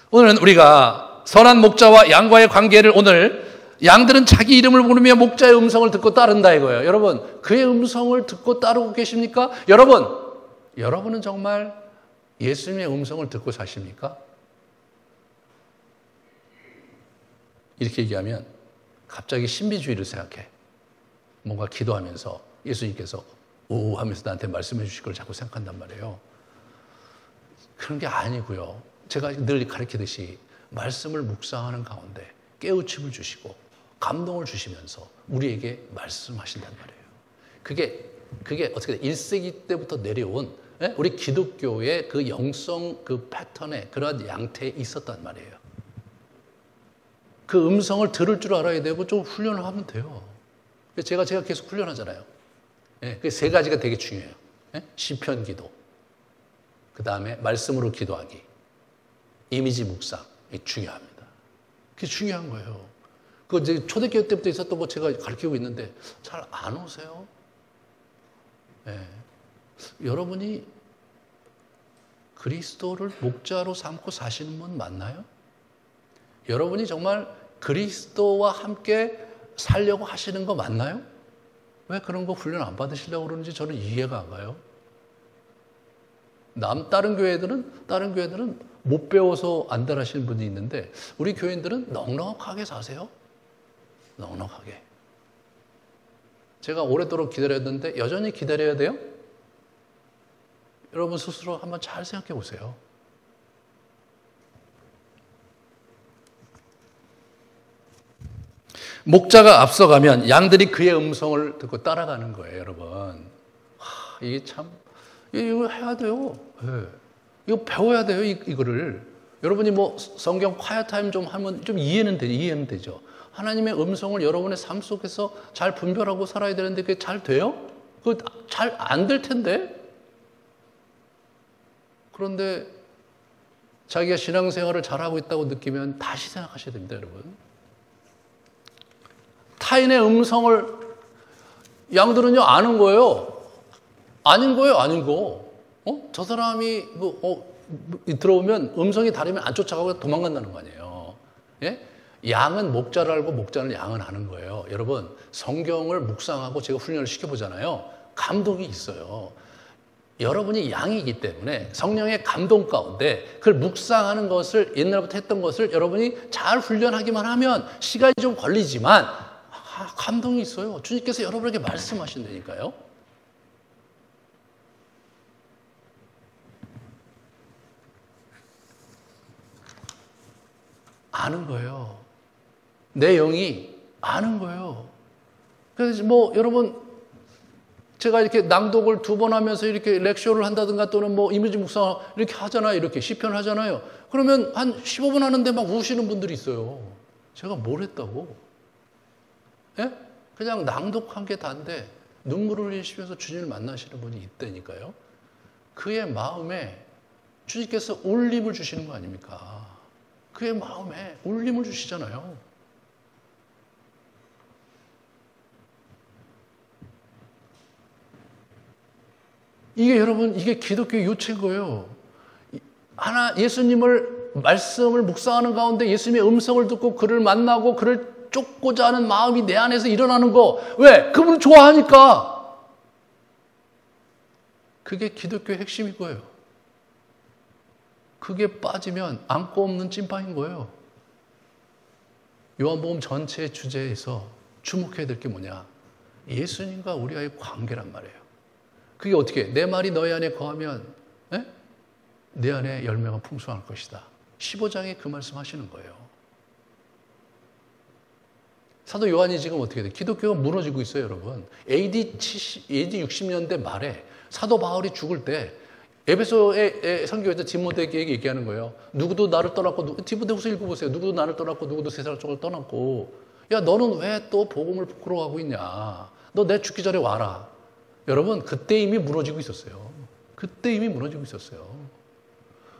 오늘은 우리가 선한 목자와 양과의 관계를 양들은 자기 이름을 부르며 목자의 음성을 듣고 따른다 이거예요. 여러분, 그의 음성을 듣고 따르고 계십니까? 여러분은 정말 예수님의 음성을 듣고 사십니까? 이렇게 얘기하면 갑자기 신비주의를 생각해. 뭔가 기도하면서 예수님께서 오 하면서 나한테 말씀해 주실 걸 자꾸 생각한단 말이에요. 그런 게 아니고요. 제가 늘 가르치듯이 말씀을 묵상하는 가운데 깨우침을 주시고 감동을 주시면서 우리에게 말씀하신단 말이에요. 그게 어떻게 1세기 때부터 내려온 우리 기독교의 그 영성 그 패턴에 그런 양태에 있었단 말이에요. 그 음성을 들을 줄 알아야 되고 좀 훈련을 하면 돼요. 제가 계속 훈련하잖아요. 그 세 가지가 되게 중요해요. 시편 기도, 그 다음에 말씀으로 기도하기, 이미지 묵상. 이게 중요합니다. 그게 중요한 거예요. 그거 이제 초대교회 때부터 있었던 거 제가 가르치고 있는데 잘 안 오세요. 여러분이 그리스도를 목자로 삼고 사시는 분 맞나요? 여러분이 정말 그리스도와 함께 살려고 하시는 거 맞나요? 왜 그런 거 훈련 안 받으시려고 그러는지 저는 이해가 안 가요. 다른 교회들은 못 배워서 안달하시는 분이 있는데 우리 교인들은 넉넉하게 사세요. 넉넉하게. 제가 오랫도록 기다렸는데 여전히 기다려야 돼요? 여러분 스스로 한번 잘 생각해 보세요. 목자가 앞서가면 양들이 그의 음성을 듣고 따라가는 거예요, 여러분. 이게 참, 이거 해야 돼요. 네. 이거 배워야 돼요, 이거를. 여러분이 뭐 성경 콰이어 타임 좀 하면 좀 이해는 되죠. 하나님의 음성을 여러분의 삶 속에서 잘 분별하고 살아야 되는데 그게 잘 돼요? 그거 잘 안 될 텐데? 그런데 자기가 신앙생활을 잘하고 있다고 느끼면 다시 생각하셔야 됩니다, 여러분. 타인의 음성을 양들은요 아는 거예요. 아닌 거예요, 아닌 거. 저 사람이 들어오면 음성이 다르면 안 쫓아가고 도망간다는 거 아니에요. 예? 양은 목자를 알고 목자는 양을 아는 거예요. 여러분 성경을 묵상하고 제가 훈련을 시켜보잖아요. 감동이 있어요. 여러분이 양이기 때문에 성령의 감동 가운데 그걸 묵상하는 것을 옛날부터 했던 것을 여러분이 잘 훈련하기만 하면 시간이 좀 걸리지만 감동이 있어요. 주님께서 여러분에게 말씀하신다니까요. 아는 거예요. 내 영이 아는 거예요. 그래서 뭐 여러분 제가 이렇게 낭독을 2번 하면서 이렇게 렉쇼를 한다든가 또는 뭐 이미지 묵상 이렇게 하잖아요. 이렇게 시편을 하잖아요. 그러면 한 15분 하는데 막 우시는 분들이 있어요. 제가 뭘 했다고? 예? 그냥 낭독한 게 다인데 눈물을 흘리시면서 주님을 만나시는 분이 있다니까요. 그의 마음에 주님께서 울림을 주시는 거 아닙니까? 그의 마음에 울림을 주시잖아요. 이게 여러분, 이게 기독교의 요체인 거예요. 예수님을 말씀을 묵상하는 가운데 예수님의 음성을 듣고 그를 만나고 그를 쫓고자 하는 마음이 내 안에서 일어나는 거. 왜? 그분을 좋아하니까. 그게 기독교의 핵심인 거예요. 그게 빠지면 안고 없는 찐빵인 거예요. 요한복음 전체의 주제에서 주목해야 될 게 뭐냐? 예수님과 우리와의 관계란 말이에요. 그게 어떻게? 내 말이 너희 안에 거하면 내 안에 열매가 풍성할 것이다. 15장에 그 말씀 하시는 거예요. 사도 요한이 지금 어떻게 돼? 기독교가 무너지고 있어요, 여러분. AD 60년대 말에 사도 바울이 죽을 때 에베소의 선교에서 디모데에게 얘기하는 거예요. 누구도 나를 떠났고, 디모데후서 읽어보세요. 누구도 나를 떠났고, 누구도 세상 쪽을 떠났고, 야, 너는 왜 또 복음을 부끄러워하고 있냐? 너 내 죽기 전에 와라. 여러분, 그때 이미 무너지고 있었어요. 그때 이미 무너지고 있었어요.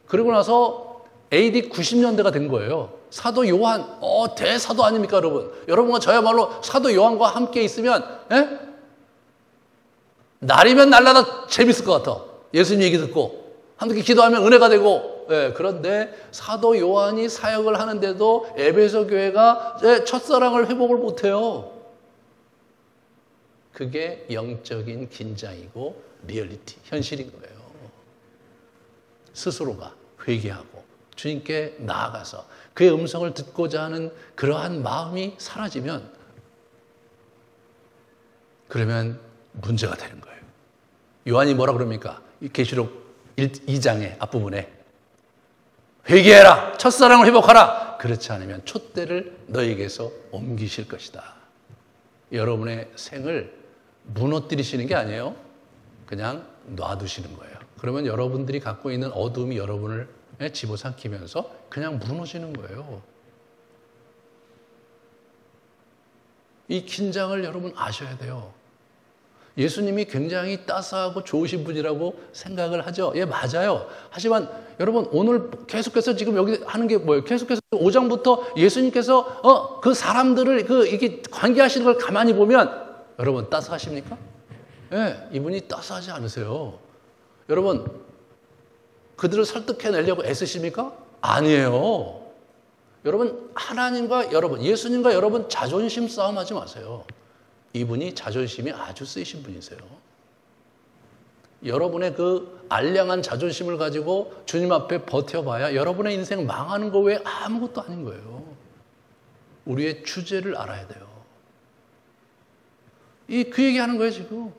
그리고 나서 AD 90년대가 된 거예요. 사도 요한, 대사도 아닙니까, 여러분? 여러분과 저야말로 사도 요한과 함께 있으면, 날이면 날마다 재밌을 것 같아. 예수님 얘기 듣고, 함께 기도하면 은혜가 되고, 그런데 사도 요한이 사역을 하는데도 에베소 교회가 첫사랑을 회복을 못해요. 그게 영적인 긴장이고 리얼리티, 현실인 거예요. 스스로가 회개하고 주님께 나아가서 그의 음성을 듣고자 하는 그러한 마음이 사라지면 그러면 문제가 되는 거예요. 요한이 뭐라 그럽니까? 계시록 2장의 앞부분에 회개해라, 첫사랑을 회복하라. 그렇지 않으면 촛대를 너에게서 옮기실 것이다. 여러분의 생을 무너뜨리시는 게 아니에요. 그냥 놔두시는 거예요. 그러면 여러분들이 갖고 있는 어둠이 여러분을 집어삼키면서 그냥 무너지는 거예요. 이 긴장을 여러분 아셔야 돼요. 예수님이 굉장히 따스하고 좋으신 분이라고 생각을 하죠. 예, 맞아요. 하지만 여러분 오늘 계속해서 지금 여기 하는 게 뭐예요? 계속해서 5장부터 예수님께서 그 사람들을 이게 관계하시는 걸 가만히 보면 여러분 따스하십니까? 예, 이분이 따스하지 않으세요. 여러분 그들을 설득해내려고 애쓰십니까? 아니에요. 여러분 하나님과 여러분 예수님과 여러분 자존심 싸움하지 마세요. 이분이 자존심이 아주 세신 분이세요. 여러분의 그 알량한 자존심을 가지고 주님 앞에 버텨봐야 여러분의 인생 망하는 거 외에 아무것도 아닌 거예요. 우리의 주제를 알아야 돼요. 그 얘기하는 거예요, 지금.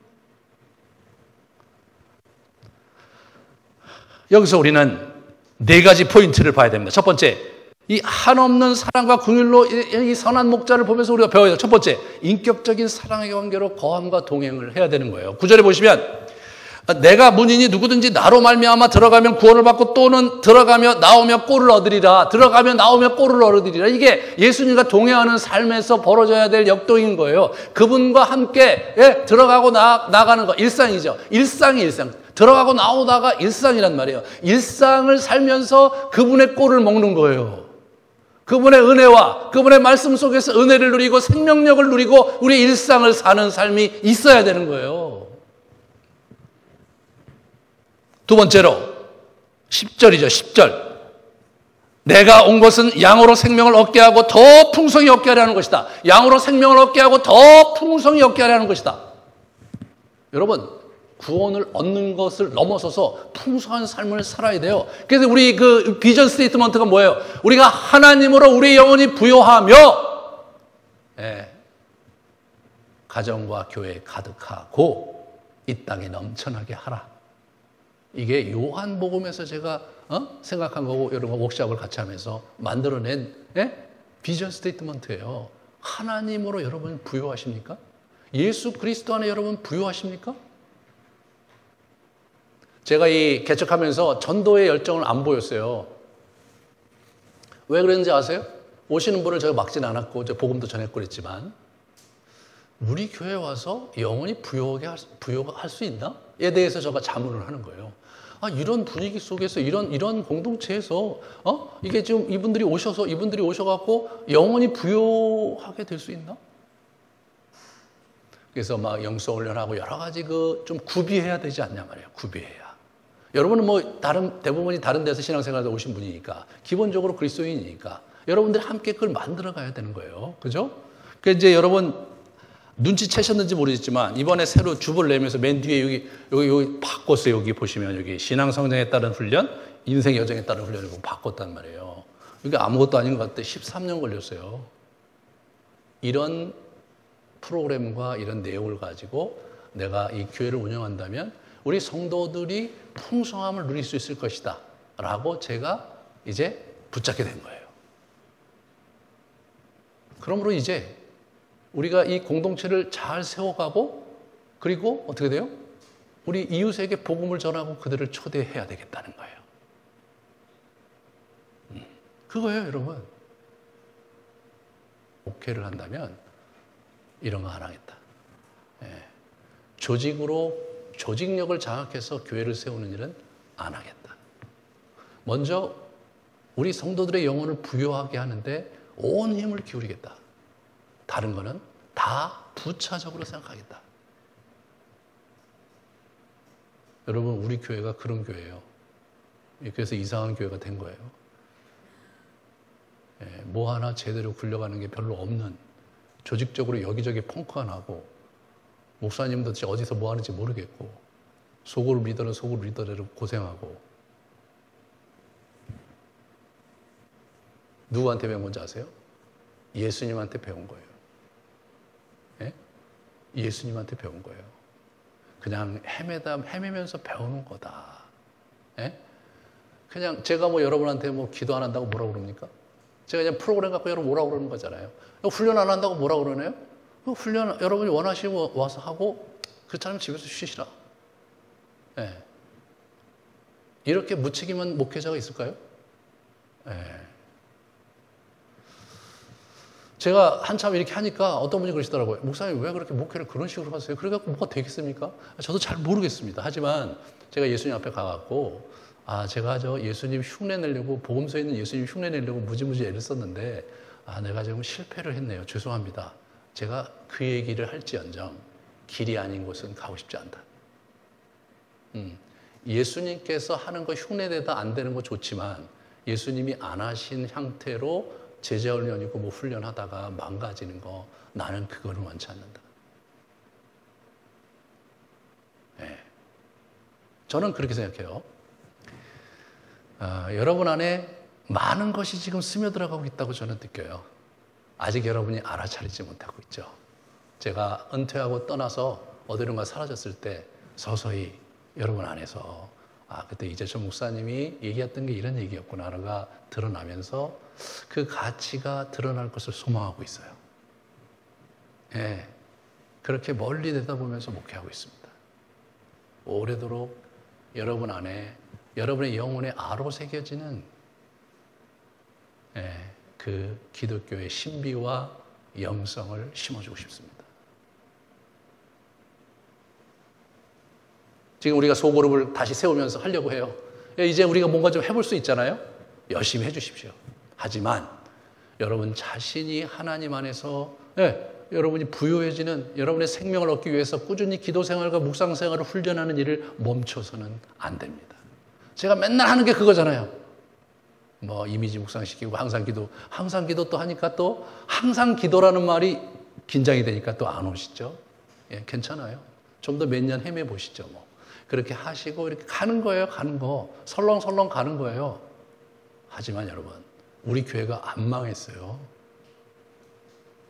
여기서 우리는 네 가지 포인트를 봐야 됩니다. 첫 번째, 이 한없는 사랑과 긍휼로 이 선한 목자를 보면서 우리가 배워야 돼요. 첫 번째, 인격적인 사랑의 관계로 거함과 동행을 해야 되는 거예요. 9절에 보시면 내가 문이니 누구든지 나로 말미암아 들어가면 구원을 받고 또는 들어가며 나오며 꼴을 얻으리라. 들어가며 나오며 꼴을 얻으리라. 이게 예수님과 동행하는 삶에서 벌어져야 될 역동인 거예요. 그분과 함께 들어가고 나가는 거 일상이죠. 일상이 일상. 들어가고 나오다가 일상이란 말이에요. 일상을 살면서 그분의 꼴을 먹는 거예요. 그분의 은혜와 그분의 말씀 속에서 은혜를 누리고 생명력을 누리고 우리 일상을 사는 삶이 있어야 되는 거예요. 두 번째로 10절이죠. 10절. 내가 온 것은 양으로 생명을 얻게 하고 더 풍성히 얻게 하려는 것이다. 양으로 생명을 얻게 하고 더 풍성히 얻게 하려는 것이다. 여러분, 구원을 얻는 것을 넘어서서 풍성한 삶을 살아야 돼요. 그래서 우리 그 비전 스테이트먼트가 뭐예요? 우리가 하나님으로 우리 영혼이 부요하며 가정과 교회에 가득하고 이 땅에 넘쳐나게 하라. 이게 요한복음에서 제가 생각한 거고 여러분 워크숍을 같이 하면서 만들어낸 비전 스테이트먼트예요. 하나님으로 여러분 부요하십니까? 예수 그리스도 안에 여러분 부요하십니까? 제가 이 개척하면서 전도의 열정을 안 보였어요. 왜 그랬는지 아세요? 오시는 분을 제가 막진 않았고 복음도 전했고 그랬지만 우리 교회에 와서 영원히 부요할 수 있나? 에 대해서 제가 자문을 하는 거예요. 이런 분위기 속에서 이런 공동체에서 이게 지금 이분들이 오셔갖고 영원히 부요하게 될 수 있나? 그래서 막 영성 훈련하고 여러 가지 좀 구비해야 되지 않냐 말이에요. 구비해야. 여러분은 뭐 대부분이 다른 데서 신앙생활에 오신 분이니까 기본적으로 그리스도인이니까 여러분들이 함께 그걸 만들어 가야 되는 거예요. 그죠? 그 이제 여러분 눈치채셨는지 모르겠지만 이번에 새로 주보를 내면서 맨 뒤에 여기 바꿨어요. 여기 보시면 여기 신앙 성장에 따른 훈련, 인생 여정에 따른 훈련을 바꿨단 말이에요. 이게 아무것도 아닌 것 같아. 13년 걸렸어요. 이런 프로그램과 이런 내용을 가지고 내가 이 교회를 운영한다면 우리 성도들이 풍성함을 누릴 수 있을 것이다 라고 제가 이제 붙잡게 된 거예요. 그러므로 이제 우리가 이 공동체를 잘 세워가고 그리고 어떻게 돼요? 우리 이웃에게 복음을 전하고 그들을 초대해야 되겠다는 거예요. 그거예요, 여러분. 목회를 한다면 이런 거 안 하겠다. 조직력을 장악해서 교회를 세우는 일은 안 하겠다. 먼저 우리 성도들의 영혼을 부요하게 하는데 온 힘을 기울이겠다. 다른 거는 다 부차적으로 생각하겠다. 여러분, 우리 교회가 그런 교회예요. 그래서 이상한 교회가 된 거예요. 뭐 하나 제대로 굴려가는 게 별로 없는, 조직적으로 여기저기 펑크가 나고 목사님도 어디서 뭐 하는지 모르겠고 소그룹 리더는 소그룹 리더대로 고생하고. 누구한테 배운 건지 아세요? 예수님한테 배운 거예요. 예수님한테 배운 거예요. 그냥 헤매면서 배우는 거다. 그냥 제가 뭐 여러분한테 뭐 기도 안 한다고 뭐라고 그럽니까? 제가 그냥 프로그램 갖고 여러분 뭐라고 그러는 거잖아요. 훈련 안 한다고 뭐라고 그러네요? 훈련 여러분이 원하시면 와서 하고 그렇지 않으면 집에서 쉬시라. 이렇게 무책임한 목회자가 있을까요? 제가 한참 이렇게 하니까 어떤 분이 그러시더라고요. 목사님 왜 그렇게 목회를 그런 식으로 하세요? 그래갖고 뭐가 되겠습니까? 저도 잘 모르겠습니다. 하지만 제가 예수님 앞에 가갖고 제가 예수님 흉내 내려고 복음서에 있는 예수님 흉내 내려고 무지무지 애를 썼는데 내가 지금 실패를 했네요. 죄송합니다. 제가 그 얘기를 할지언정 길이 아닌 곳은 가고 싶지 않다. 예수님께서 하는 거 흉내내다 안 되는 거 좋지만 예수님이 안 하신 형태로 제자 훈련이고 뭐 훈련하다가 망가지는 거 나는 그거를 원치 않는다. 저는 그렇게 생각해요. 여러분 안에 많은 것이 지금 스며들어가고 있다고 저는 느껴요. 아직 여러분이 알아차리지 못하고 있죠. 제가 은퇴하고 떠나서 어디론가 사라졌을 때 서서히 여러분 안에서 그때 이재철 목사님이 얘기했던 게 이런 얘기였구나가 드러나면서 그 가치가 드러날 것을 소망하고 있어요. 예, 그렇게 멀리 내다보면서 목회하고 있습니다. 오래도록 여러분 안에 여러분의 영혼에 아로 새겨지는 그 기독교의 신비와 영성을 심어주고 싶습니다. 지금 우리가 소그룹을 다시 세우면서 하려고 해요. 이제 우리가 뭔가 좀 해볼 수 있잖아요. 열심히 해주십시오. 하지만 여러분 자신이 하나님 안에서 여러분이 부유해지는 여러분의 생명을 얻기 위해서 꾸준히 기도 생활과 묵상 생활을 훈련하는 일을 멈춰서는 안 됩니다. 제가 맨날 하는 게 그거잖아요. 뭐 이미지 묵상시키고 항상 기도 또 하니까 또 항상 기도라는 말이 긴장이 되니까 또 안 오시죠. 예, 괜찮아요. 좀 더 몇 년 헤매 보시죠. 뭐 그렇게 하시고 이렇게 가는 거예요. 가는 거 설렁설렁 가는 거예요. 하지만 여러분 우리 교회가 안 망했어요.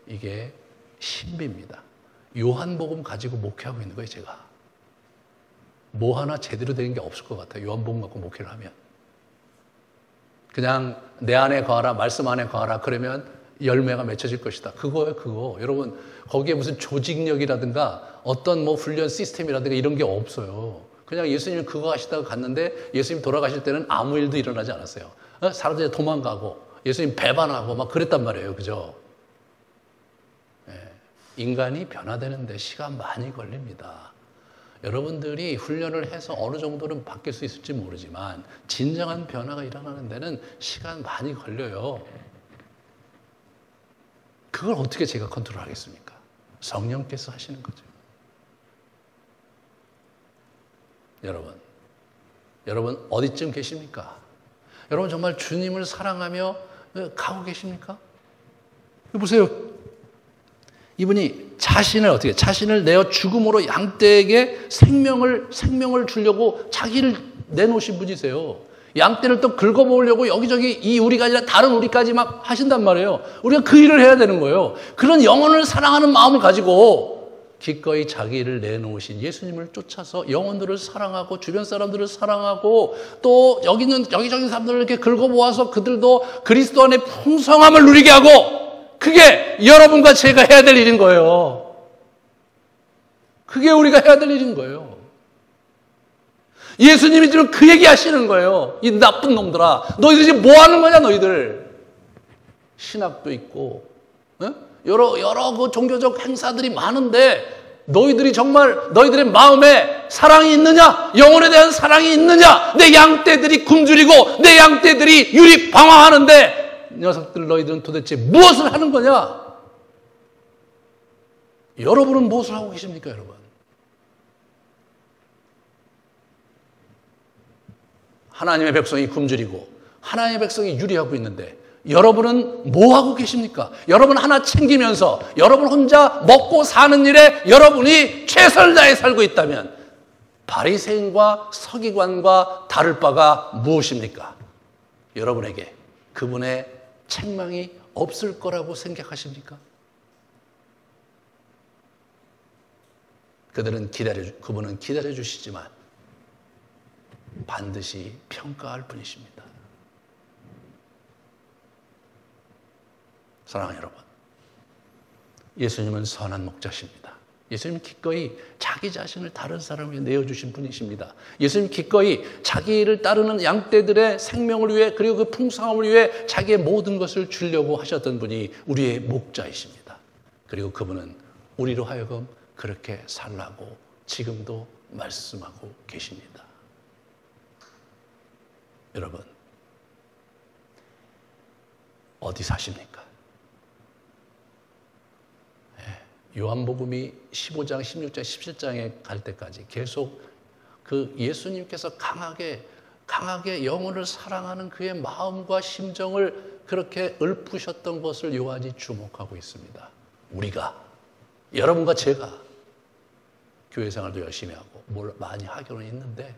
이게 신비입니다. 요한복음 가지고 목회하고 있는 거예요. 제가 뭐 하나 제대로 되는 게 없을 것 같아요. 요한복음 갖고 목회를 하면 그냥 내 안에 거하라, 말씀 안에 거하라 그러면 열매가 맺혀질 것이다. 그거예요, 그거. 여러분 거기에 무슨 조직력이라든가 어떤 뭐 훈련 시스템이라든가 이런 게 없어요. 그냥 예수님 그거 하시다가 갔는데 예수님 돌아가실 때는 아무 일도 일어나지 않았어요. 사람들이 도망가고 예수님 배반하고 막 그랬단 말이에요. 그죠? 인간이 변화되는데 시간 많이 걸립니다. 여러분들이 훈련을 해서 어느 정도는 바뀔 수 있을지 모르지만 진정한 변화가 일어나는 데는 시간 많이 걸려요. 그걸 어떻게 제가 컨트롤하겠습니까? 성령께서 하시는 거죠. 여러분 어디쯤 계십니까? 여러분 정말 주님을 사랑하며 가고 계십니까? 보세요. 이분이 자신을 내어 죽음으로 양떼에게 생명을 주려고 자기를 내놓으신 분이세요. 양떼를 또 긁어모으려고 여기저기 이 우리가 아니라 다른 우리까지 막 하신단 말이에요. 우리가 그 일을 해야 되는 거예요. 그런 영혼을 사랑하는 마음을 가지고 기꺼이 자기를 내놓으신 예수님을 쫓아서 영혼들을 사랑하고 주변 사람들을 사랑하고 또 여기저기 사람들을 이렇게 긁어모아서 그들도 그리스도 안에 풍성함을 누리게 하고 그게 여러분과 제가 해야 될 일인 거예요. 그게 우리가 해야 될 일인 거예요. 예수님이 지금 그 얘기 하시는 거예요. 이 나쁜 놈들아. 너희들 지금 뭐 하는 거냐, 너희들. 신학도 있고, 여러 그 종교적 행사들이 많은데, 너희들이 정말 너희들의 마음에 사랑이 있느냐? 영혼에 대한 사랑이 있느냐? 내 양떼들이 굶주리고, 내 양떼들이 유리 방황하는데, 녀석들 너희들은 도대체 무엇을 하는 거냐? 여러분은 무엇을 하고 계십니까, 여러분? 하나님의 백성이 굶주리고 하나님의 백성이 유리하고 있는데 여러분은 뭐 하고 계십니까? 여러분 하나 챙기면서 여러분 혼자 먹고 사는 일에 여러분이 최선을 다해 살고 있다면 바리새인과 서기관과 다를 바가 무엇입니까? 여러분에게 그분의 책망이 없을 거라고 생각하십니까? 그분은 기다려 주시지만 반드시 평가할 분이십니다. 사랑하는 여러분, 예수님은 선한 목자십니다. 예수님은 기꺼이 자기 자신을 다른 사람을 위해 내어주신 분이십니다. 예수님은 기꺼이 자기를 따르는 양떼들의 생명을 위해 그리고 그 풍성함을 위해 자기의 모든 것을 주려고 하셨던 분이 우리의 목자이십니다. 그리고 그분은 우리로 하여금 그렇게 살라고 지금도 말씀하고 계십니다. 여러분, 어디 사십니까? 요한복음이 15장, 16장, 17장에 갈 때까지 계속 그 예수님께서 강하게 영혼을 사랑하는 그의 마음과 심정을 그렇게 읊으셨던 것을 요한이 주목하고 있습니다. 우리가, 여러분과 제가 교회 생활도 열심히 하고 뭘 많이 하기로는 있는데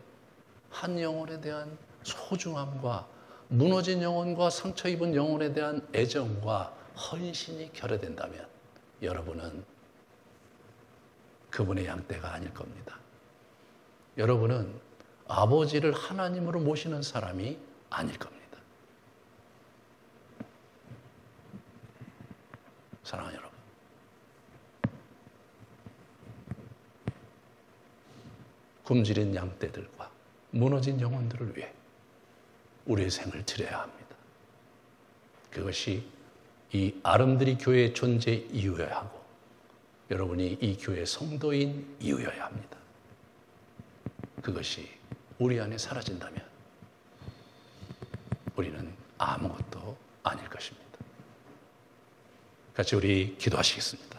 한 영혼에 대한 소중함과 무너진 영혼과 상처 입은 영혼에 대한 애정과 헌신이 결여된다면 여러분은 그분의 양떼가 아닐 겁니다. 여러분은 아버지를 하나님으로 모시는 사람이 아닐 겁니다. 사랑하는 여러분, 굶주린 양떼들과 무너진 영혼들을 위해 우리의 생을 드려야 합니다. 그것이 이 아름드리 교회의 존재 이유여야 하고 여러분이 이 교회의 성도인 이유여야 합니다. 그것이 우리 안에 사라진다면 우리는 아무것도 아닐 것입니다. 같이 우리 기도하시겠습니다.